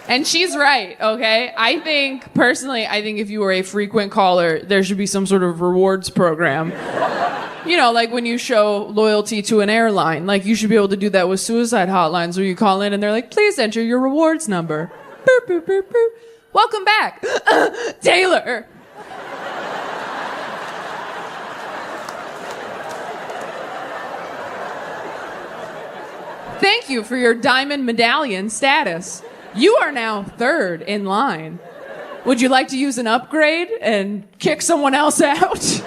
And she's right, okay? I think if you were a frequent caller, there should be some sort of rewards program. You know, like when you show loyalty to an airline. Like, you should be able to do that with suicide hotlines where you call in and they're like, please enter your rewards number. Boop, boop, boop, boop. Welcome back. Taylor. Thank you for your diamond medallion status. You are now 3rd in line. Would you like to use an upgrade and kick someone else out?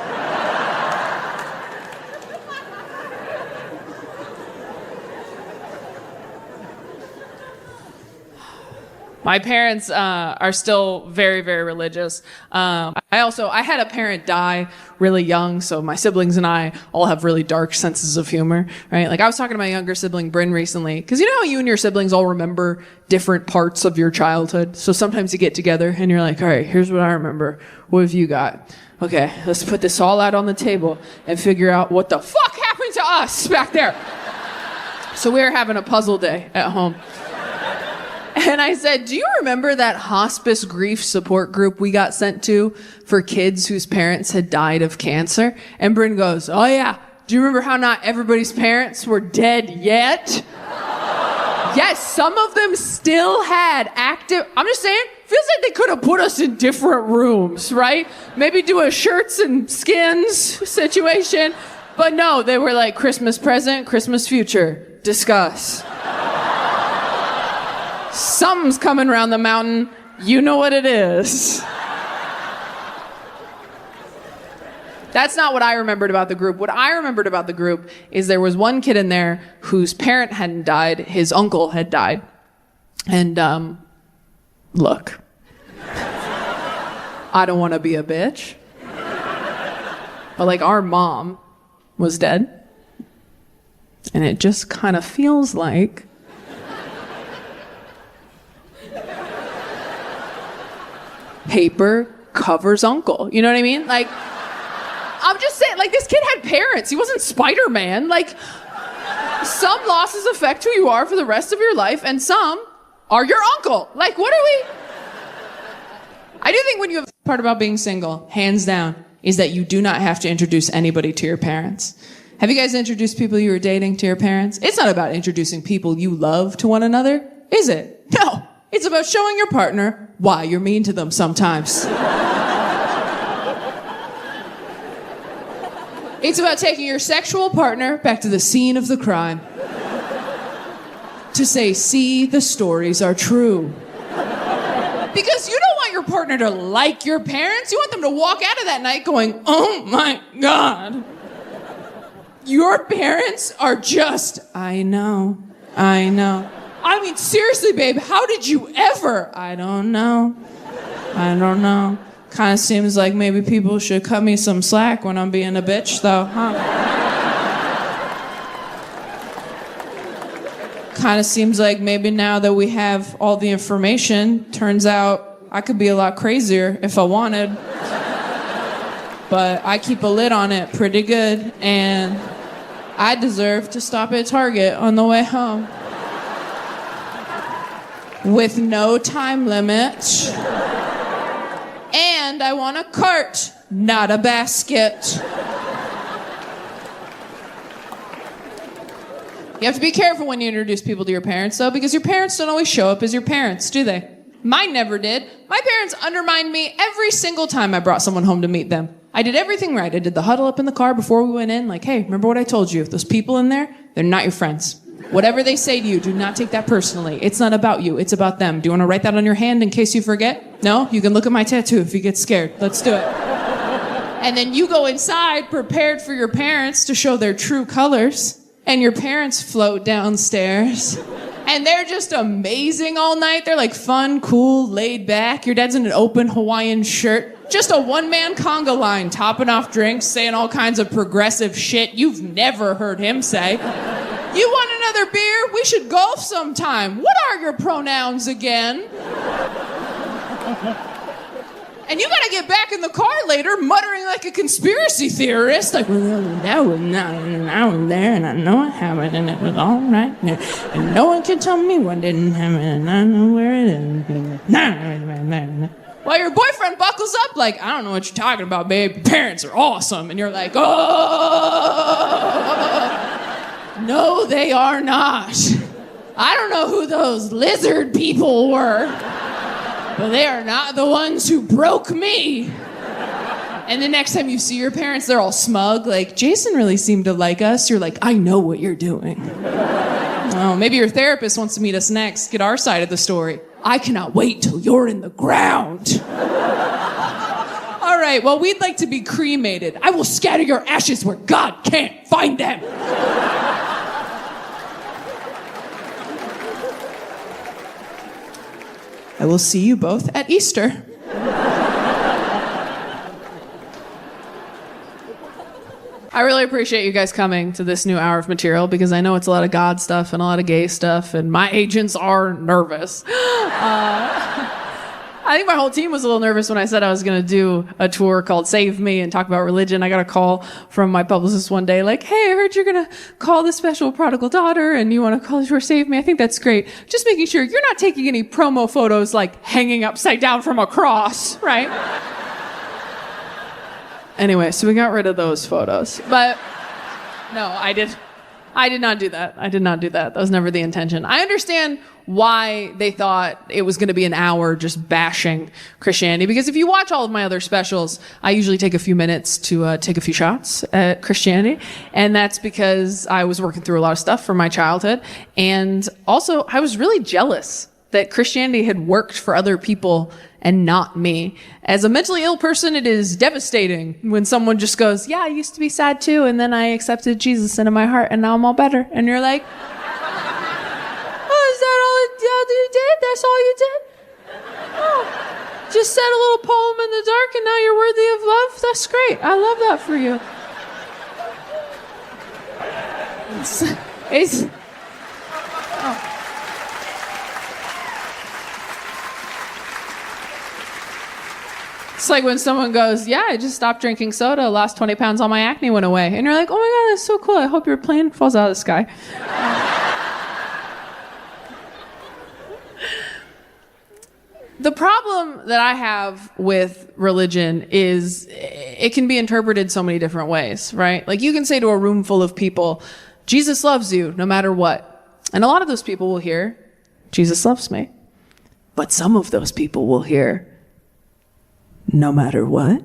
My parents are still very, very religious. I had a parent die really young, so my siblings and I all have really dark senses of humor, right? Like I was talking to my younger sibling, Bryn, recently, because you know how you and your siblings all remember different parts of your childhood? So sometimes you get together and you're like, all right, here's what I remember. What have you got? Okay, let's put this all out on the table and figure out what the fuck happened to us back there. So we were having a puzzle day at home. And I said, do you remember that hospice grief support group we got sent to for kids whose parents had died of cancer? And Bryn goes, oh yeah. Do you remember how not everybody's parents were dead yet? Yes, some of them still had active, I'm just saying, feels like they could have put us in different rooms, right? Maybe do a shirts and skins situation. But no, they were like Christmas present, Christmas future, discuss. Something's coming around the mountain. You know what it is. That's not what I remembered about the group. What I remembered about the group is there was one kid in there whose parent hadn't died. His uncle had died. And, look. I don't want to be a bitch. But, like, our mom was dead. And it just kind of feels like paper covers uncle. You know what I mean? Like, I'm just saying, like, this kid had parents. He wasn't Spider-Man. Like, some losses affect who you are for the rest of your life, and some are your uncle. Like, what are we? I do think when you have the part about being single, hands down, is that you do not have to introduce anybody to your parents. Have you guys introduced people you were dating to your parents? It's not about introducing people you love to one another, is it? No. It's about showing your partner why you're mean to them sometimes. It's about taking your sexual partner back to the scene of the crime. To say, see, the stories are true. Because you don't want your partner to like your parents. You want them to walk out of that night going, oh my God. Your parents are just, I know. I mean, seriously, babe, how did you ever? I don't know. Kind of seems like maybe people should cut me some slack when I'm being a bitch, though, huh? Kind of seems like maybe now that we have all the information, turns out I could be a lot crazier if I wanted. But I keep a lid on it pretty good, and I deserve to stop at Target on the way home. With no time limit. And I want a cart, not a basket. You have to be careful when you introduce people to your parents, though, because your parents don't always show up as your parents, do they? Mine never did. My parents undermined me every single time I brought someone home to meet them. I did everything right. I did the huddle up in the car before we went in, like, hey, remember what I told you? If those people in there, they're not your friends. Whatever they say to you, do not take that personally. It's not about you, it's about them. Do you want to write that on your hand in case you forget? No? You can look at my tattoo if you get scared. Let's do it. And then you go inside prepared for your parents to show their true colors. And your parents float downstairs. And they're just amazing all night. They're like fun, cool, laid back. Your dad's in an open Hawaiian shirt. Just a one-man conga line, topping off drinks, saying all kinds of progressive shit you've never heard him say. You want another beer? We should golf sometime. What are your pronouns again? And you gotta get back in the car later muttering like a conspiracy theorist. Like, well, that was not, and I was there, and I know it happened, and it was all right. And no one can tell me what didn't happen, and I know where it is. While your boyfriend buckles up like, I don't know what you're talking about, babe. Your parents are awesome. And you're like, oh. No, they are not. I don't know who those lizard people were, but they are not the ones who broke me. And the next time you see your parents, they're all smug, like, Jason really seemed to like us. You're like, I know what you're doing. Oh, maybe your therapist wants to meet us next. Get our side of the story. I cannot wait till you're in the ground. All right, well, we'd like to be cremated. I will scatter your ashes where God can't find them. I will see you both at Easter. I really appreciate you guys coming to this new hour of material because I know it's a lot of God stuff and a lot of gay stuff, and my agents are nervous. I think my whole team was a little nervous when I said I was going to do a tour called Save Me and talk about religion. I got a call from my publicist one day like, hey, I heard you're going to call the special prodigal daughter and you want to call the tour Save Me. I think that's great. Just making sure you're not taking any promo photos like hanging upside down from a cross, right? Anyway, so we got rid of those photos. But no, I did not do that. I did not do that. That was never the intention. I understand why they thought it was going to be an hour just bashing Christianity, because if you watch all of my other specials, I usually take a few minutes to take a few shots at Christianity, and that's because I was working through a lot of stuff from my childhood, and also I was really jealous that Christianity had worked for other people and not me. As a mentally ill person, it is devastating when someone just goes, yeah, I used to be sad too, and then I accepted Jesus into my heart, and now I'm all better. And you're like, oh, is that all you did? That's all you did? Oh, just said a little poem in the dark, and now you're worthy of love? That's great. I love that for you. It's like when someone goes, yeah, I just stopped drinking soda, lost 20 pounds, all my acne went away. And you're like, oh my God, that's so cool. I hope your plane falls out of the sky. The problem that I have with religion is it can be interpreted so many different ways, right? Like you can say to a room full of people, Jesus loves you no matter what. And a lot of those people will hear, Jesus loves me. But some of those people will hear, no matter what.